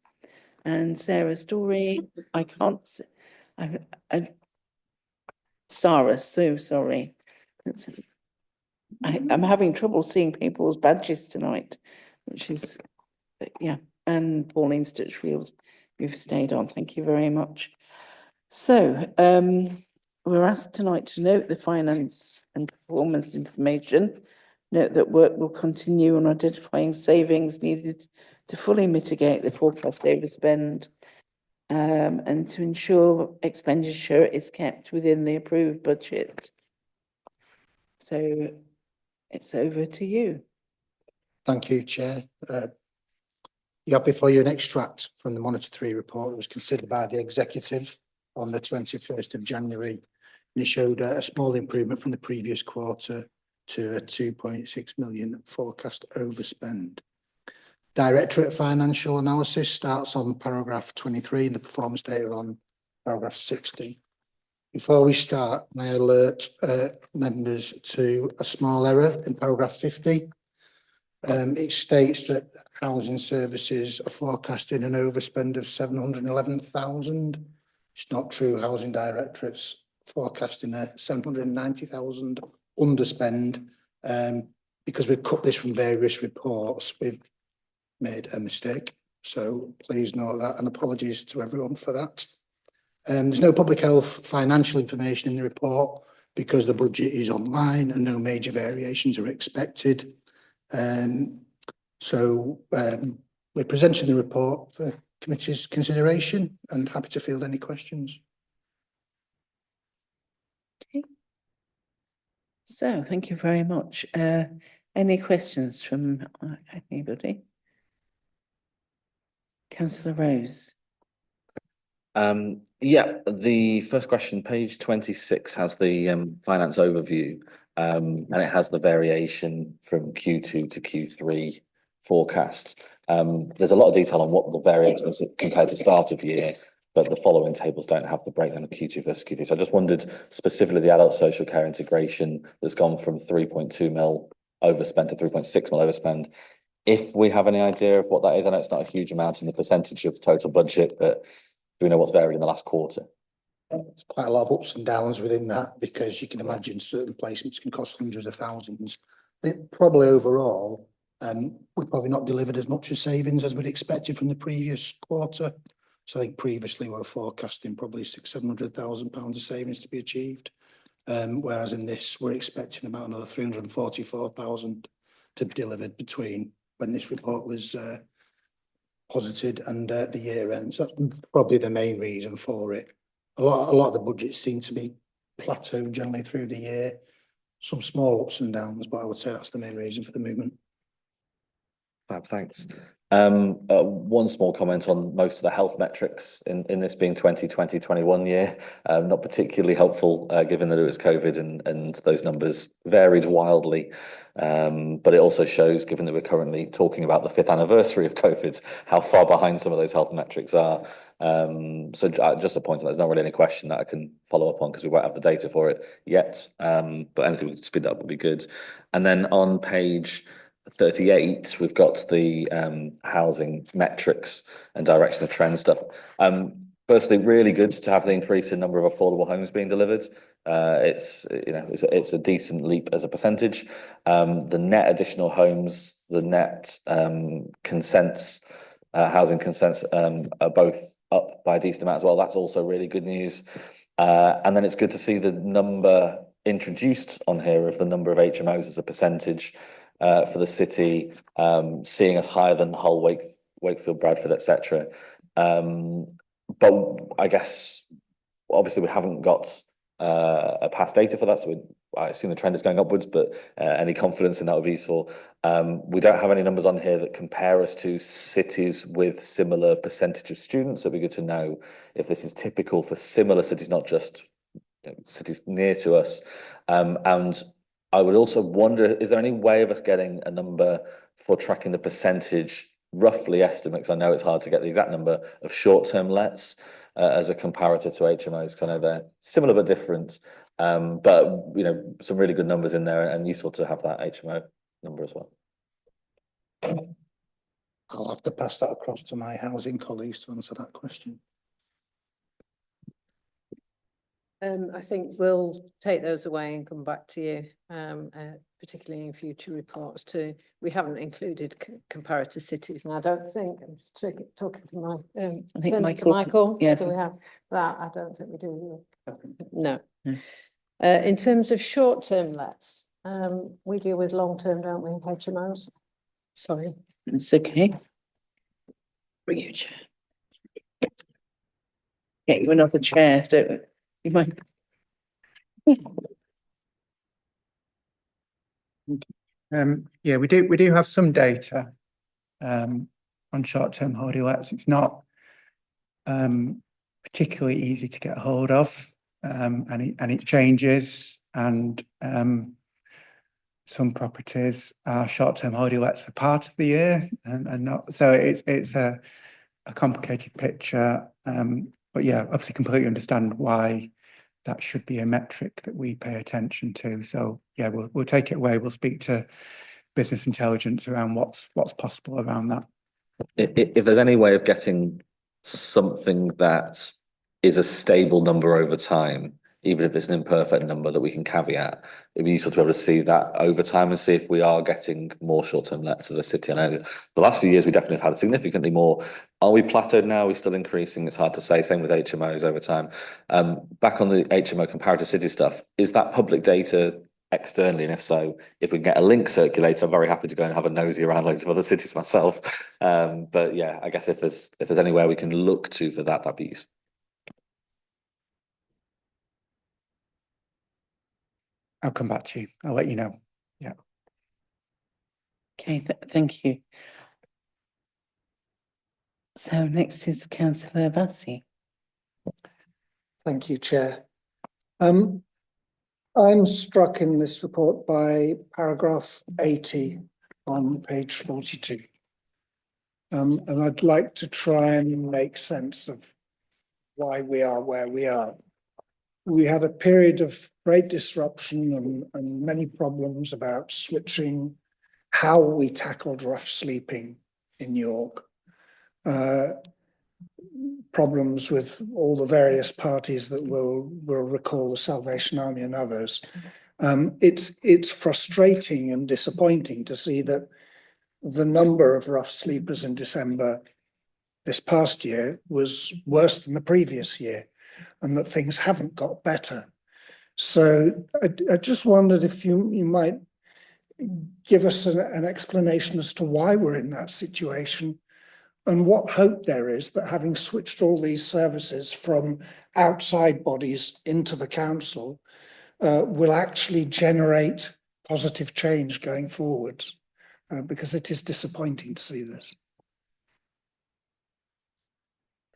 and Sarah Story. I can't. Sarah, so sorry. I'm having trouble seeing people's badges tonight, which is, yeah, and Pauline Stitchfield, you've stayed on. Thank you very much. So, we're asked tonight to note the finance and performance information. Note that work will continue on identifying savings needed to fully mitigate the forecast overspend, and to ensure expenditure is kept within the approved budget. So it's over to you. Thank you, Chair. You have before you an extract from the Monitor 3 report that was considered by the Executive on the 21st of January. And it showed a small improvement from the previous quarter to a 2.6 million forecast overspend. Directorate Financial Analysis starts on paragraph 23 and the performance data on paragraph 60. Before we start, may I alert members to a small error in paragraph 50. It states that housing services are forecasting an overspend of 711,000. It's not true. Housing Directorate's forecasting a 790,000 underspend. Because we've cut this from various reports, we've made a mistake. So please note that, and apologies to everyone for that. There's no public health financial information in the report because the budget is online and no major variations are expected. So we're presenting the report for committee's consideration and happy to field any questions. Okay. So thank you very much. Any questions from anybody? Councillor Rose. Yeah, the first question, page 26, has the finance overview. and it has the variation from Q2 to Q3 forecast. There's a lot of detail on what the variation is compared to start of year, but the following tables don't have the breakdown of Q2 versus Q3. So I just wondered specifically the adult social care integration that's gone from 3.2 mil overspend to 3.6 mil overspend. If we have any idea of what that is, I know it's not a huge amount in the percentage of total budget, but do we know what's varied in the last quarter? There's quite a lot of ups and downs within that, because you can imagine certain placements can cost hundreds of thousands. I think probably overall, we've probably not delivered as much of savings as we'd expected from the previous quarter. So I think previously we were forecasting probably £600,000-700,000 of savings to be achieved. Whereas in this, we're expecting about another 344,000 to be delivered between when this report was posited and the year end. So that's probably the main reason for it. A lot of the budgets seem to be plateaued generally through the year. Some small ups and downs, but I would say that's the main reason for the movement. Fab, thanks. One small comment on most of the health metrics in this being 2020-21 year, not particularly helpful given that it was COVID and those numbers varied wildly. But it also shows, given that we're currently talking about the 5th anniversary of COVID, how far behind some of those health metrics are. So just a point, there's not really any question that I can follow up on because we won't have the data for it yet. But anything we could speed up would be good. And then on page 38, we've got the housing metrics and direction of trend stuff. Firstly, really good to have the increase in number of affordable homes being delivered. It's a decent leap as a percentage. The net additional homes, the net consents, housing consents are both up by a decent amount as well. That's also really good news. And then it's good to see the number introduced on here of the number of HMOs as a percentage for the city, seeing us higher than Hull, Wakefield, Bradford, etc. But I guess obviously we haven't got past data for that, so I assume the trend is going upwards, but any confidence in that would be useful. We don't have any numbers on here that compare us to cities with similar percentage of students. It'd be good to know if this is typical for similar cities, not just cities near to us. And I would also wonder, is there any way of us getting a number for tracking the percentage, roughly estimates? I know it's hard to get the exact number of short-term lets as a comparator to HMOs, because I know they're similar but different. But some really good numbers in there, and useful to have that HMO number as well. I'll have to pass that across to my housing colleagues to answer that question. I think we'll take those away and come back to you, particularly in future reports too. We haven't included comparator cities, and I don't think, I'm just talking to my, I think Michael, yeah. do we have that? I don't think we do. No. No. In terms of short-term lets, we deal with long-term, don't we, HMOs? Sorry. It's okay. Bring your chair. Get you another chair, don't we? You might. Yeah, we do have some data on short-term holiday lets. It's not particularly easy to get a hold of, and it changes, and some properties are short-term holiday lets for part of the year and not, so it's a complicated picture. But yeah, obviously completely understand why that should be a metric that we pay attention to. So yeah, we'll take it away. We'll speak to business intelligence around what's possible around that. If there's any way of getting something that is a stable number over time, even if it's an imperfect number that we can caveat, it'd be useful to be able to see that over time and see if we are getting more short-term lets as a city. I know the last few years we definitely have had significantly more. Are we plateaued now? Are we still increasing? It's hard to say. Same with HMOs over time. Back on the HMO comparative city stuff, is that public data externally? And if so, if we can get a link circulated, I'm very happy to go and have a nosy around loads of other cities myself. But yeah, I guess if there's anywhere we can look to for that, that'd be useful. I'll come back to you. I'll let you know. Yeah. Okay, thank you. So next is Councillor Vassie. Thank you, Chair. I'm struck in this report by paragraph 80 on page 42. And I'd like to try and make sense of why we are where we are. We had a period of great disruption and many problems about switching how we tackled rough sleeping in York. Problems with all the various parties that will recall the Salvation Army and others. It's frustrating and disappointing to see that the number of rough sleepers in December this past year was worse than the previous year, and that things haven't got better. So I just wondered if you might give us an explanation as to why we're in that situation, and what hope there is that, having switched all these services from outside bodies into the council, will actually generate positive change going forward, because it is disappointing to see this.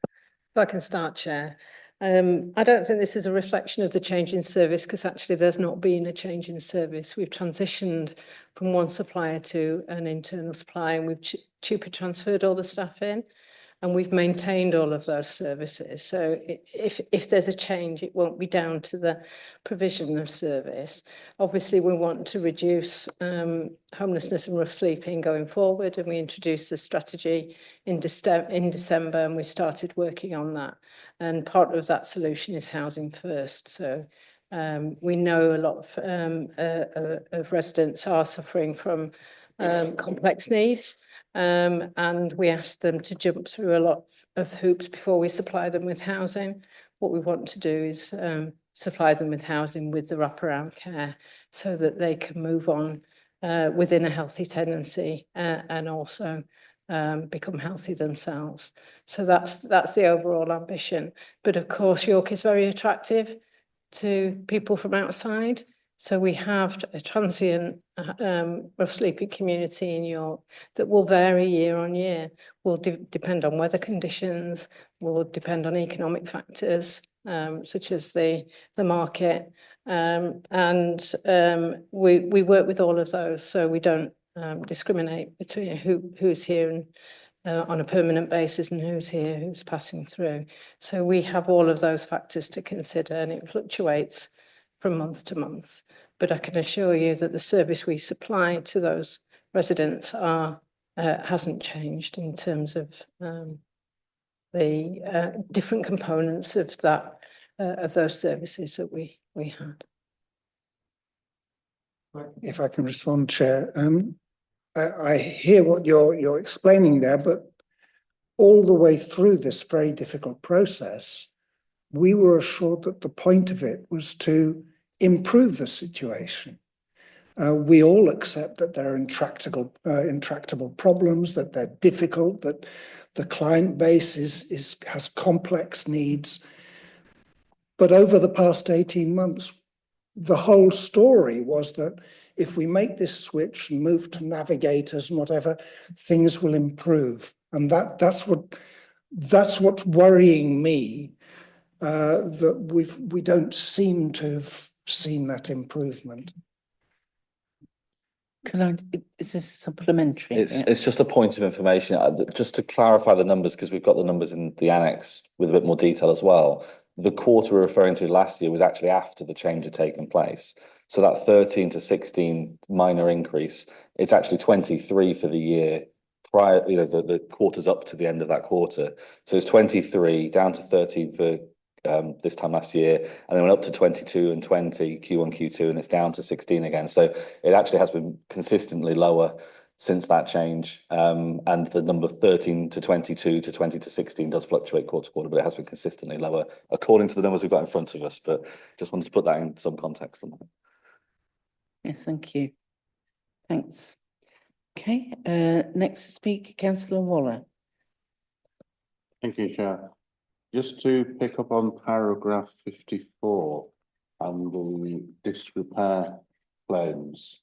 If I can start, Chair. I don't think this is a reflection of the change in service, because actually there's not been a change in service. We've transitioned from one supplier to an internal supplier, and we've cheaper transferred all the staff in, and we've maintained all of those services. So if there's a change, it won't be down to the provision of service. Obviously, we want to reduce homelessness and rough sleeping going forward, and we introduced the strategy in December, and we started working on that. And part of that solution is housing first. So we know a lot of residents are suffering from complex needs. And we asked them to jump through a lot of hoops before we supply them with housing. What we want to do is supply them with housing with the wraparound care, so that they can move on within a healthy tenancy and also become healthy themselves. So that's the overall ambition. But of course, York is very attractive to people from outside. So we have a transient rough sleeping community in York that will vary year on year, will depend on weather conditions, will depend on economic factors, such as the market. We work with all of those, so we don't discriminate between who's here and on a permanent basis and who's here, who's passing through. So we have all of those factors to consider, and it fluctuates from month to month. But I can assure you that the service we supply to those residents hasn't changed in terms of the different components of that of those services that we had. If I can respond, Chair, I hear what you're explaining there, but all the way through this very difficult process, we were assured that the point of it was to improve the situation. We all accept that there are intractable problems, that they're difficult, that the client base has complex needs. But over the past 18 months, the whole story was that if we make this switch and move to navigators and whatever, things will improve. And that's what's worrying me, that we don't seem to have seen that improvement. Is this supplementary? It's just a point of information, just to clarify the numbers, because we've got the numbers in the annex with a bit more detail as well. The quarter we're referring to last year was actually after the change had taken place. So that 13 to 16 minor increase, it's actually 23 for the year prior, the quarters up to the end of that quarter. So it's 23 down to 13 for this time last year, and then went up to 22 and 20 Q1, Q2, and it's down to 16 again. So it actually has been consistently lower since that change. And the number 13 to 22 to 20 to 16 does fluctuate quarter to quarter, but it has been consistently lower according to the numbers we've got in front of us. But just wanted to put that in some context on that. Yes, thank you. Thanks. Okay, next to speak, Councillor Waller. Thank you, Chair. Just to pick up on paragraph 54 and the disrepair claims,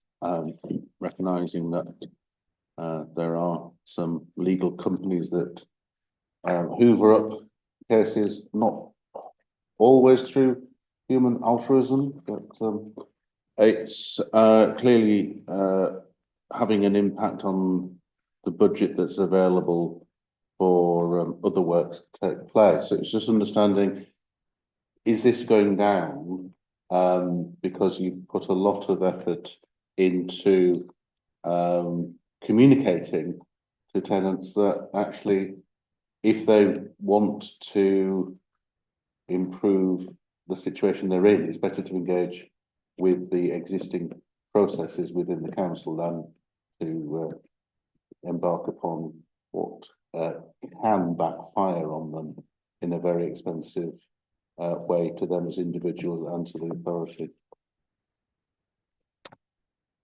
recognising that there are some legal companies that hoover up cases, not always through human altruism, but it's clearly having an impact on the budget that's available for other works to take place. So it's just understanding, is this going down because you've put a lot of effort into communicating to tenants that actually, if they want to improve the situation they're in, it's better to engage with the existing processes within the council than to embark upon what can backfire on them in a very expensive way to them as individuals and to the authority.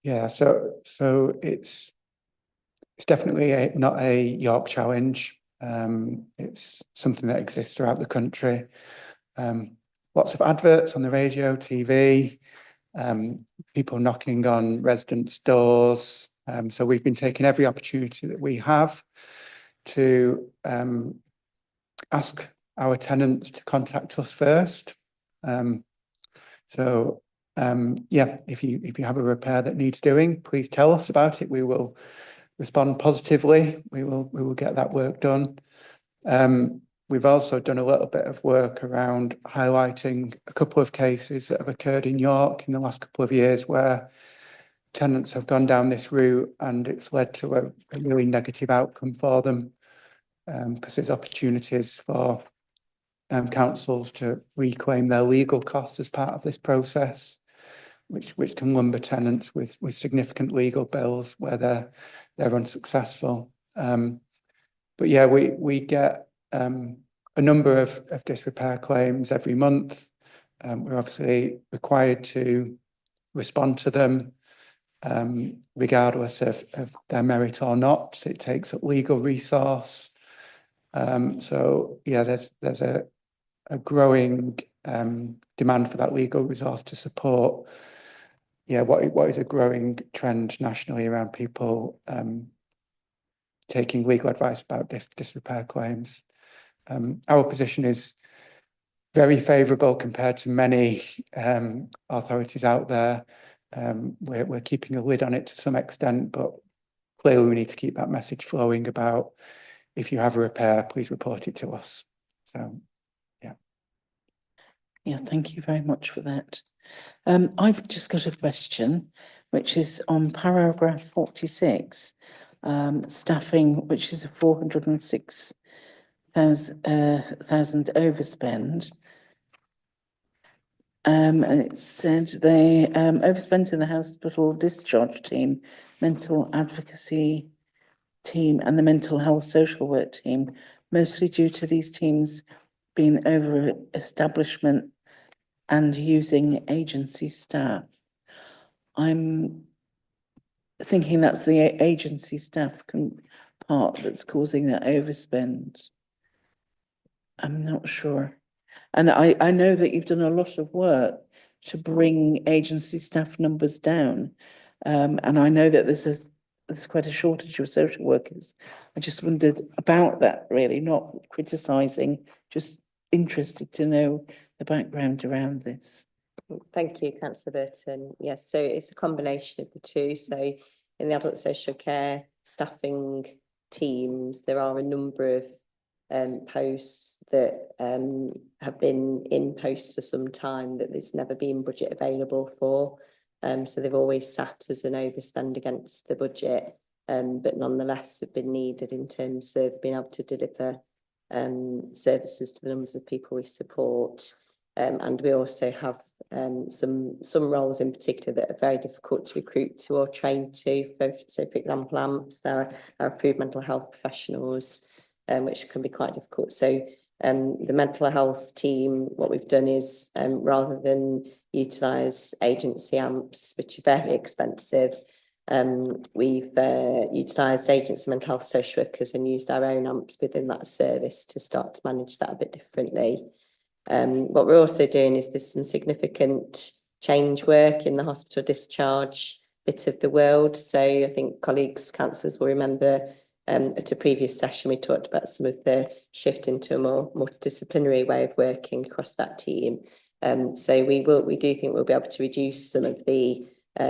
Yeah, so it's definitely not a York challenge. It's something that exists throughout the country. Lots of adverts on the radio, TV, people knocking on residents' doors. So we've been taking every opportunity that we have to ask our tenants to contact us first. Yeah, if you have a repair that needs doing, please tell us about it. We will respond positively. We will get that work done. We've also done a little bit of work around highlighting a couple of cases that have occurred in York in the last couple of years where tenants have gone down this route and it's led to a really negative outcome for them, because there's opportunities for councils to reclaim their legal costs as part of this process, which can lumber tenants with significant legal bills where they're unsuccessful. But yeah, we get a number of disrepair claims every month. We're obviously required to respond to them, regardless of their merit or not. It takes up legal resource. So yeah, there's a growing demand for that legal resource to support, yeah, what is a growing trend nationally around people taking legal advice about disrepair claims. Our position is very favourable compared to many authorities out there. We're keeping a lid on it to some extent, but clearly we need to keep that message flowing about, if you have a repair, please report it to us. So, yeah. Yeah, thank you very much for that. I've just got a question, which is on paragraph 46, staffing, which is a 406,000 overspend. And it said they overspent in the hospital discharge team, mental advocacy team, and the mental health social work team, mostly due to these teams being over establishment and using agency staff. I'm thinking that's the agency staff part that's causing that overspend. I'm not sure. And I know that you've done a lot of work to bring agency staff numbers down. And I know that there's quite a shortage of social workers. I just wondered about that, really, not criticising, just interested to know the background around this. Thank you, Councillor Burton. Yes, so it's a combination of the two. So in the adult social care staffing teams, there are a number of posts that have been in posts for some time that there's never been budget available for. So they've always sat as an overspend against the budget, but nonetheless have been needed in terms of being able to deliver services to the numbers of people we support. And we also have some roles in particular that are very difficult to recruit to or train to. So, for example, AMPs, there are approved mental health professionals, which can be quite difficult. So, the mental health team, what we've done is rather than utilise agency AMPs, which are very expensive, we've utilised agency mental health social workers and used our own AMPs within that service to start to manage that a bit differently. What we're also doing is there's some significant change work in the hospital discharge bit of the world. So I think colleagues, councillors will remember at a previous session we talked about some of the shift into a more multidisciplinary way of working across that team. So we do think we'll be able to reduce some of the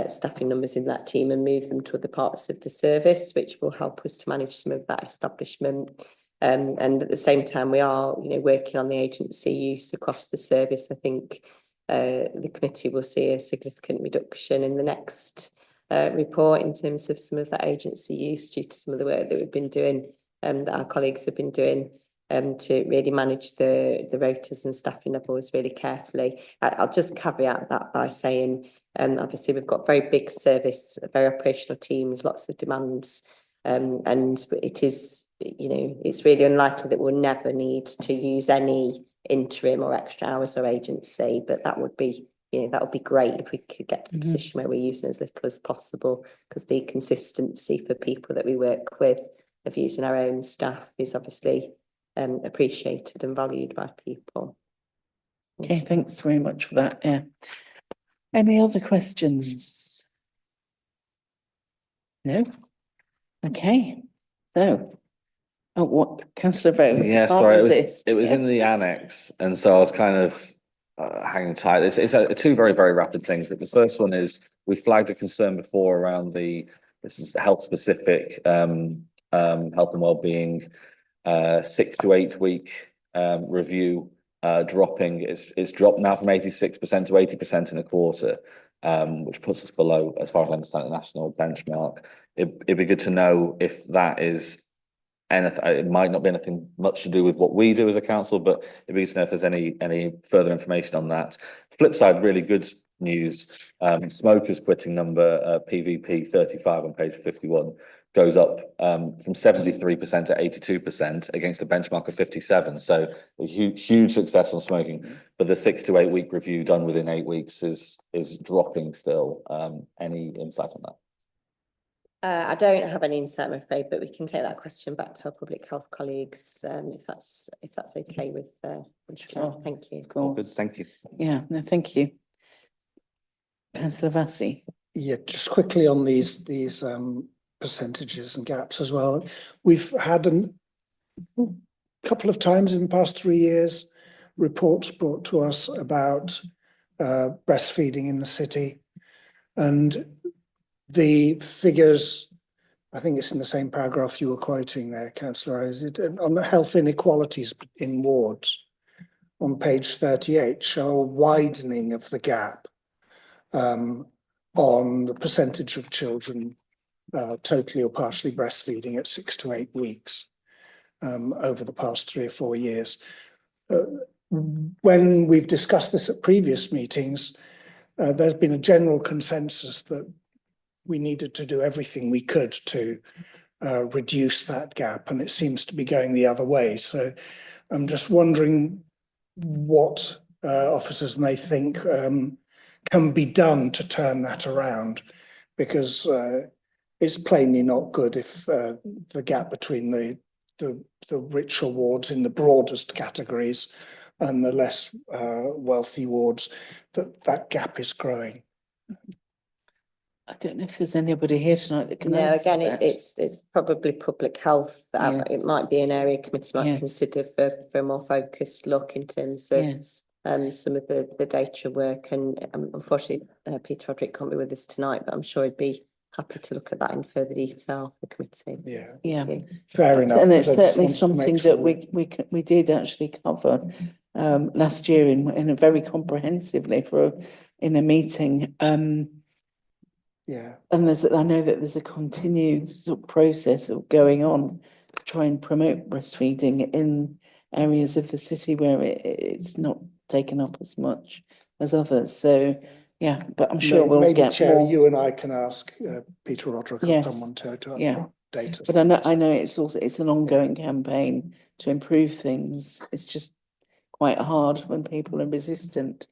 staffing numbers in that team and move them to other parts of the service, which will help us to manage some of that establishment. And at the same time, we are, working on the agency use across the service. I think the committee will see a significant reduction in the next report in terms of some of that agency use due to some of the work that we've been doing, that our colleagues have been doing, to really manage the rotas and staffing levels really carefully. I'll just caveat that by saying, obviously we've got very big service, very operational teams, lots of demands, and it is, it's really unlikely that we'll never need to use any interim or extra hours or agency, but that would be, that would be great if we could get to the position where we're using as little as possible, because the consistency for people that we work with of using our own staff is obviously appreciated and valued by people. Okay, thanks very much for that. Yeah. Any other questions? No? Okay, so, what, councillor Rose? Yeah, can't sorry, resist, it was in yes. the annex, and so I was kind of hanging tight. It's two very, very rapid things. The first one is we flagged a concern before around this is health specific health and wellbeing 6 to 8 week review dropping. It's dropped now from 86% to 80% in a quarter, which puts us below, as far as I understand, the national benchmark. It'd be good to know if that is anything. It might not be anything much to do with what we do as a council, but it'd be good to know if there's any further information on that. Flip side, really good news. Smokers quitting number, PVP 35 on page 51, goes up from 73% to 82% against a benchmark of 57. So a huge success on smoking. But the 6 to 8 week review done within 8 weeks is dropping still. Any insight on that? I don't have any insight, I'm afraid, but we can take that question back to our public health colleagues, if that's okay with the chair. Sure. Thank you. Of course. Good, thank you. Yeah, no, thank you. Councillor Vassy. Yeah, just quickly on these percentages and gaps as well. We've had a couple of times in the past 3 years reports brought to us about breastfeeding in the city, and the figures, I think it's in the same paragraph you were quoting there, Councillor Rose, on the health inequalities in wards on page 38 show a widening of the gap on the percentage of children totally or partially breastfeeding at 6 to 8 weeks over the past 3 or 4 years. When we've discussed this at previous meetings, there's been a general consensus that we needed to do everything we could to reduce that gap, and it seems to be going the other way. So I'm just wondering what officers may think can be done to turn that around, because it's plainly not good if the gap between the richer wards in the broadest categories and the less wealthy wards, that gap is growing. I don't know if there's anybody here tonight that can No, answer again, that. it's probably public health. Yes. It might be an area committee might Yes. consider for a more focused look in terms of Yes. some of the data work. And unfortunately, Peter Roderick can't be with us tonight, but I'm sure he'd be happy to look at that in further detail, the committee. Yeah, Yeah. fair enough. And it's but I just certainly wanted to something make sure that we did actually cover last year in a very comprehensively in a meeting. yeah. And I know that there's a continued sort of process of going on to try and promote breastfeeding in areas of the city where it's not taken up as much as others. So yeah, but I'm sure we'll maybe get Chair, more. you and I can ask Peter Roderick or Yes. someone to Yeah. update us. But I know it's an ongoing campaign to improve things. It's just quite hard when people are resistant.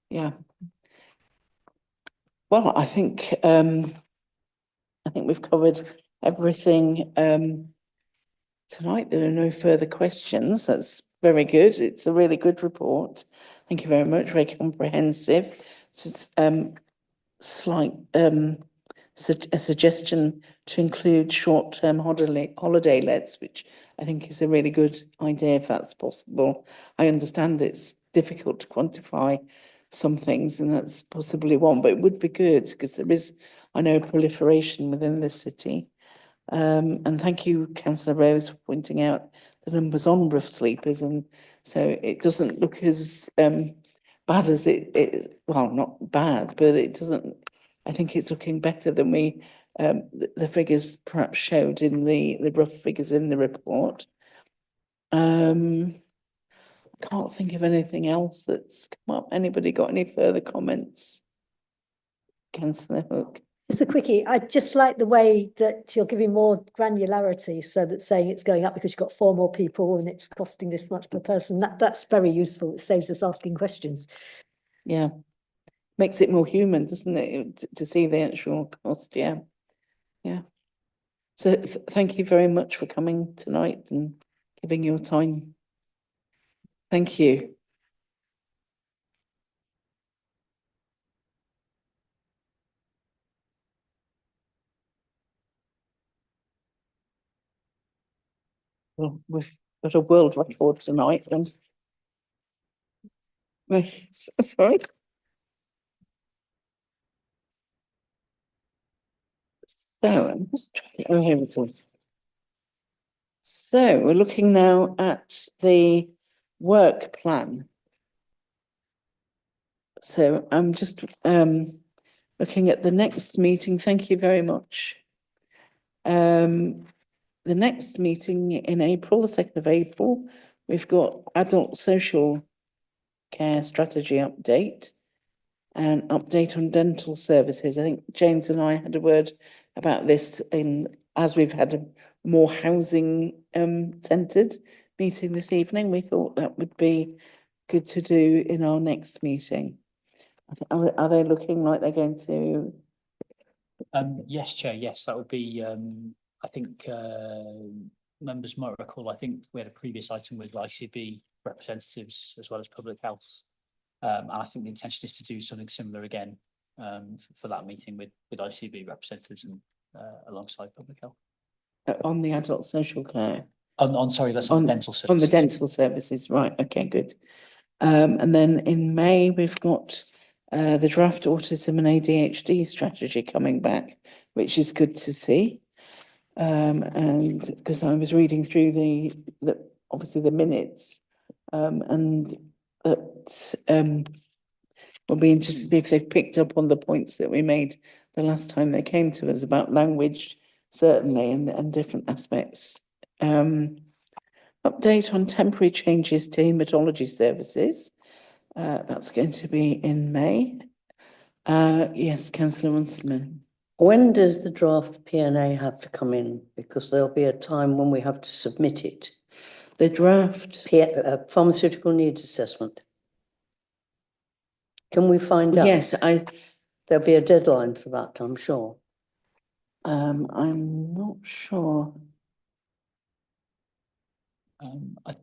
Yeah. Well, I think we've covered everything tonight. There are no further questions. That's very good. It's a really good report. Thank you very much. Very comprehensive. It's slight a suggestion to include short-term holiday lets, which I think is a really good idea if that's possible. I understand it's difficult to quantify some things, and that's possibly one, but it would be good because there is, I know, proliferation within the city. And thank you, Councillor Rose, for pointing out the numbers on rough sleepers, and so it doesn't look as bad as it, well, not bad, but it doesn't, I think it's looking better than we, the figures perhaps showed in the rough figures in the report. Can't think of anything else that's come up. Anybody got any further comments? Councillor Hook. Just a quickie, I just like the way that you're giving more granularity, so that saying it's going up because you've got 4 more people and it's costing this much per person. That's very useful. It saves us asking questions. Yeah, makes it more human, doesn't it, to see the actual cost? Yeah, yeah. So thank you very much for coming tonight and giving your time. Thank you. Well, we've got a world record tonight, then. Sorry. So I'm just trying. Oh, here it is. So we're looking now at the work plan. So I'm just looking at the next meeting. Thank you very much. The next meeting in April, the 2nd of April, we've got adult social care strategy update and update on dental services. I think James and I had a word about this as we've had a more housing centred meeting this evening. We thought that would be good to do in our next meeting. Are they looking like they're going to? Yes, Chair, yes, that would be, I think members might recall, I think we had a previous item with ICB representatives as well as public health. And I think the intention is to do something similar again for that meeting with ICB representatives and alongside public health. On the adult social care? Sorry, that's on dental services. On the dental services, right, okay, good. And then in May, we've got the draft autism and ADHD strategy coming back, which is good to see. And because I was reading through the obviously the minutes, and that we'll be interested to see if they've picked up on the points that we made the last time they came to us about language, certainly, and different aspects. Update on temporary changes to haematology services. That's going to be in May. Yes, Councillor Runciman. When does the draft P&A have to come in? Because there'll be a time when we have to submit it. The draft? Pharmaceutical needs assessment. Can we find out? Yes, there'll be a deadline for that, I'm sure. I'm not sure. I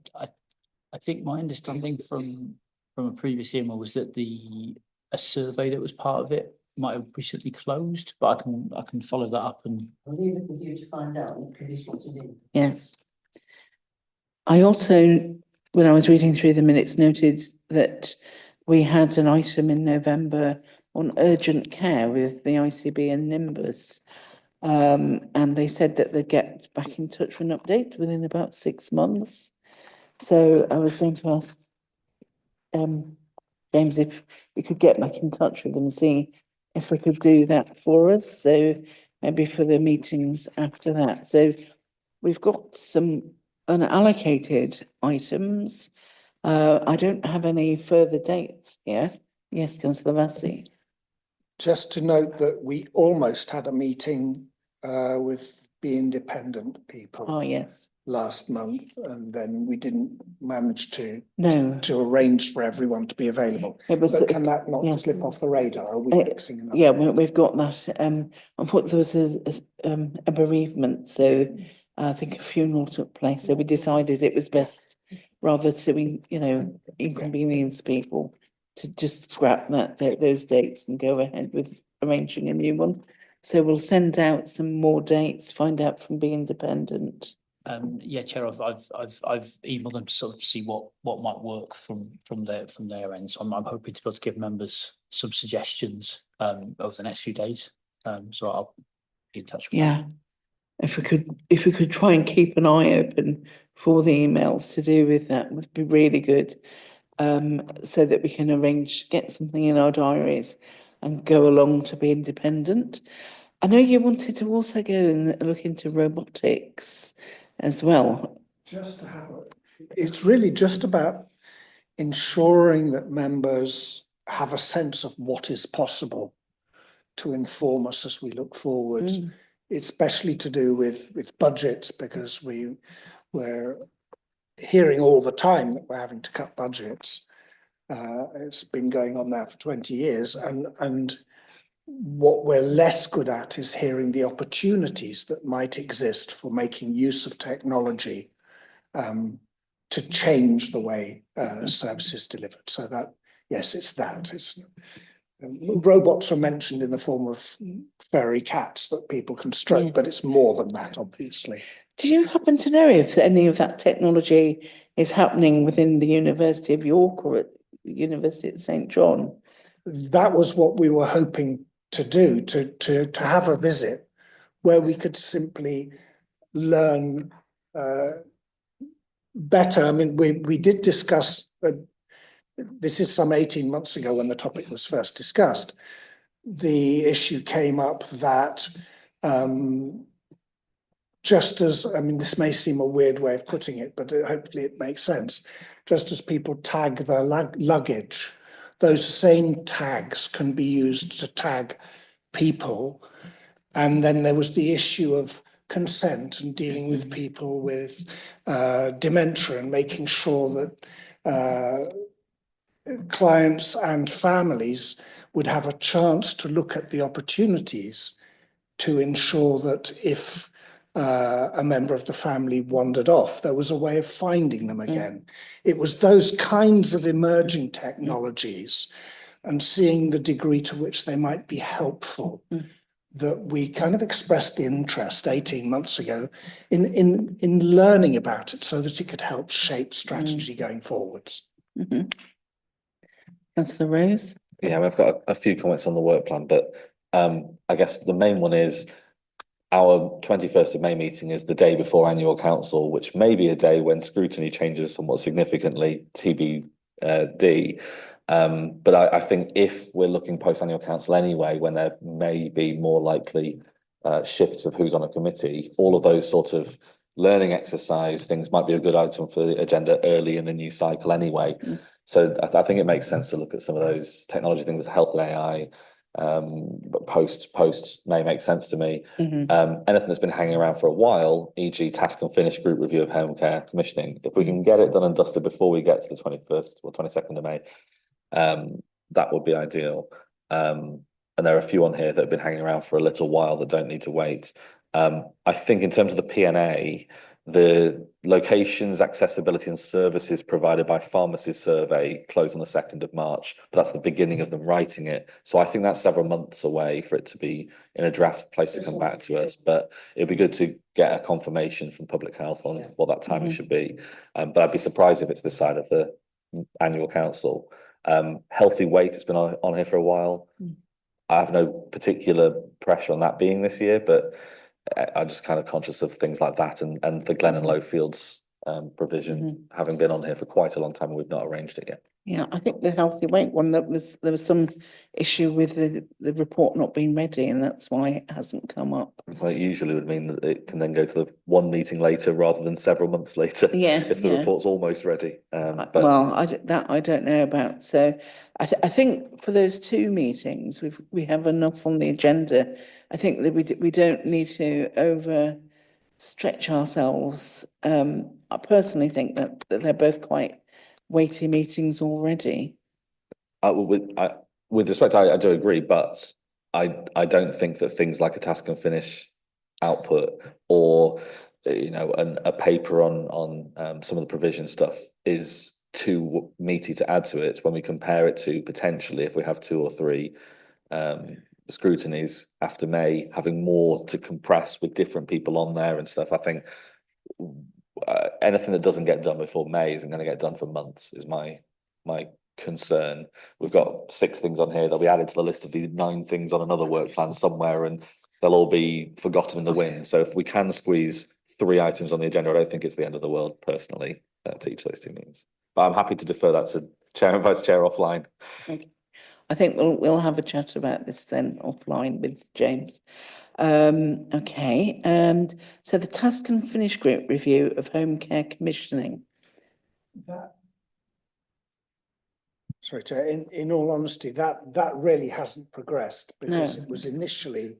think my understanding from a previous email was that a survey that was part of it might have recently closed, but I can follow that up and I'll leave it with you to find out and produce what to do. Yes. I also, when I was reading through the minutes, noted that we had an item in November on urgent care with the ICB and Nimbus. And they said that they'd get back in touch for an update within about 6 months. So I was going to ask James if we could get back in touch with them and see if we could do that for us. So maybe for the meetings after that. So we've got some unallocated items. I don't have any further dates here. Yes, Councillor Massey. Just to note that we almost had a meeting with the independent people. Oh, yes. Last month, and then we didn't manage to arrange for everyone to be available. But can that not slip off the radar? Are we fixing another? Yeah, we've got that. I thought there was a bereavement, so I think a funeral took place. So we decided it was best, rather to inconvenience people, to just scrap those dates and go ahead with arranging a new one. So we'll send out some more dates, find out from Be Independent. Yeah, Chair, I've emailed them to sort of see what might work from their end. So I'm hoping to be able to give members some suggestions over the next few days. So I'll be in touch with them. Yeah. If we could try and keep an eye open for the emails to do with that would be really good. So that we can get something in our diaries and go along to be independent. I know you wanted to also go and look into robotics as well. Just to have it's really just about ensuring that members have a sense of what is possible to inform us as we look forward, especially to do with budgets, because we're hearing all the time that we're having to cut budgets. It's been going on now for 20 years, and what we're less good at is hearing the opportunities that might exist for making use of technology to change the way services delivered. So that, yes, it's that. It's robots are mentioned in the form of furry cats that people can stroke, but it's more than that, obviously. Do you happen to know if any of that technology is happening within the University of York or at the University at St. John? That was what we were hoping to do, to have a visit where we could simply learn better. I mean, we did discuss, this is some 18 months ago when the topic was first discussed. The issue came up that just as, I mean, this may seem a weird way of putting it, but hopefully it makes sense. Just as people tag their luggage, those same tags can be used to tag people. And then there was the issue of consent and dealing with people with dementia and making sure that clients and families would have a chance to look at the opportunities to ensure that if a member of the family wandered off, there was a way of finding them again. It was those kinds of emerging technologies and seeing the degree to which they might be helpful that we kind of expressed the interest 18 months ago in learning about it so that it could help shape strategy going forwards. Councillor Rose? Yeah, I've got a few comments on the work plan, but I guess the main one is our 21st of May meeting is the day before annual council, which may be a day when scrutiny changes somewhat significantly, TBD. But I think if we're looking post-annual council anyway, when there may be more likely shifts of who's on a committee, all of those sort of learning exercise things might be a good item for the agenda early in the new cycle anyway. So I think it makes sense to look at some of those technology things, health and AI, but post may make sense to me. Anything that's been hanging around for a while, e.g. task and finish group review of home care commissioning, if we can get it done and dusted before we get to the 21st or 22nd of May, that would be ideal. And there are a few on here that have been hanging around for a little while that don't need to wait. I think in terms of the P&A, the locations, accessibility and services provided by pharmacies survey closed on the 2nd of March, but that's the beginning of them writing it. So I think that's several months away for it to be in a draft place to come back to us, but it'd be good to get a confirmation from public health on what that timing should be. But I'd be surprised if it's this side of the annual council. Healthy weight has been on here for a while. I have no particular pressure on that being this year, but I'm just kind of conscious of things like that and the Glen and Lowfields provision having been on here for quite a long time and we've not arranged it yet. Yeah, I think the healthy weight one, there was some issue with the report not being ready and that's why it hasn't come up. Well, it usually would mean that it can then go to the one meeting later rather than several months later. Yeah, if the report's almost ready. But well, I don't know about. So I think for those two meetings, we have enough on the agenda. I think that we don't need to overstretch ourselves. I personally think that they're both quite weighty meetings already. With respect, I do agree, but I don't think that things like a task and finish output or a paper on some of the provision stuff is too meaty to add to it when we compare it to potentially if we have 2 or 3 scrutinies after May, having more to compress with different people on there and stuff. I think anything that doesn't get done before May isn't going to get done for months, is my concern. We've got 6 things on here. They'll be added to the list of the 9 things on another work plan somewhere, and they'll all be forgotten in the wind. So if we can squeeze 3 items on the agenda, I don't think it's the end of the world personally, to each of those 2 meetings. But I'm happy to defer that to Chair and Vice Chair offline. Okay. I think we'll have a chat about this then offline with James. Okay, and so the task and finish group review of home care commissioning. Sorry, Chair, in all honesty, that really hasn't progressed because it was initially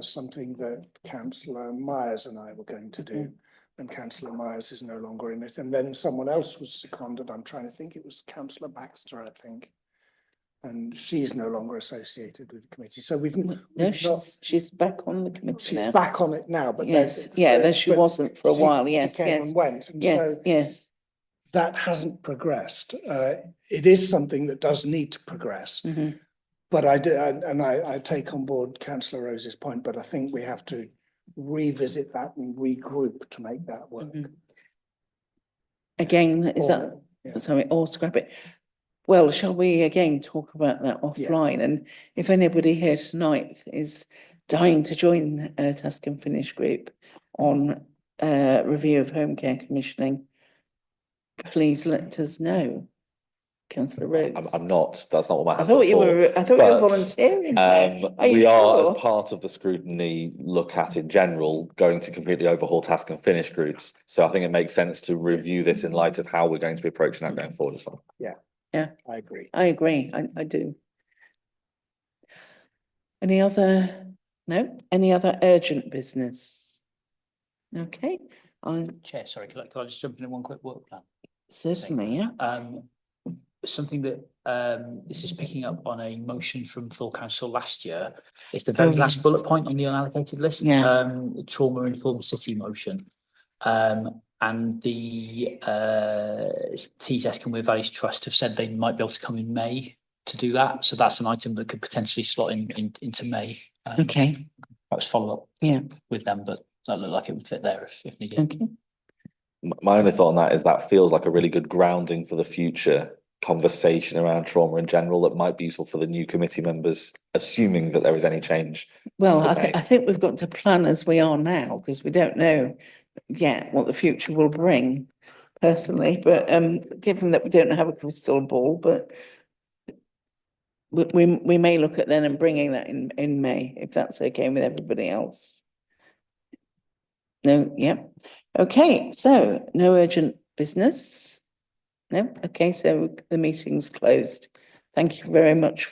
something that Councillor Myers and I were going to do, and Councillor Myers is no longer in it. And then someone else was seconded. I'm trying to think, it was Councillor Baxter, I think. And she's no longer associated with the committee. So She's back on the committee now. She's back on it now, but yes, then she wasn't for a while. Yes, she came and went. And yes, so yes. That hasn't progressed. It is something that does need to progress. But I take on board Councillor Rose's point, but I think we have to revisit that and regroup to make that work. Again, is that sorry, or scrap it? Well, shall we again talk about that offline? And if anybody here tonight is dying to join the task and finish group on review of home care commissioning, please let us know. Councillor Rhodes. I'm not. That's not what my I hands thought are you for, were. I thought you were volunteering. We are, as part of the scrutiny look at in general, going to completely overhaul task and finish groups. So I think it makes sense to review this in light of how we're going to be approaching that going forward as well. Yeah, I agree. I agree. I do. Any other? No. Any other urgent business? Okay. Chair, sorry, can I just jump in one quick work plan? Certainly, yeah. Something that this is picking up on a motion from full council last year. It's the very last bullet point on the unallocated list. The trauma informed city motion. And the TZESC and Weir Valleys Trust have said they might be able to come in May to do that. So that's an item that could potentially slot into May. Okay. Perhaps follow up with them, but that looked like it would fit there if needed. Okay. My only thought on that is that feels like a really good grounding for the future conversation around trauma in general that might be useful for the new committee members, assuming that there is any change. Well, I think we've got to plan as we are now, because we don't know yet what the future will bring personally, but given that we don't have a crystal ball, but we may look at then and bringing that in May, if that's okay with everybody else. No, okay, so no urgent business. No, okay, so the meeting's closed. Thank you very much.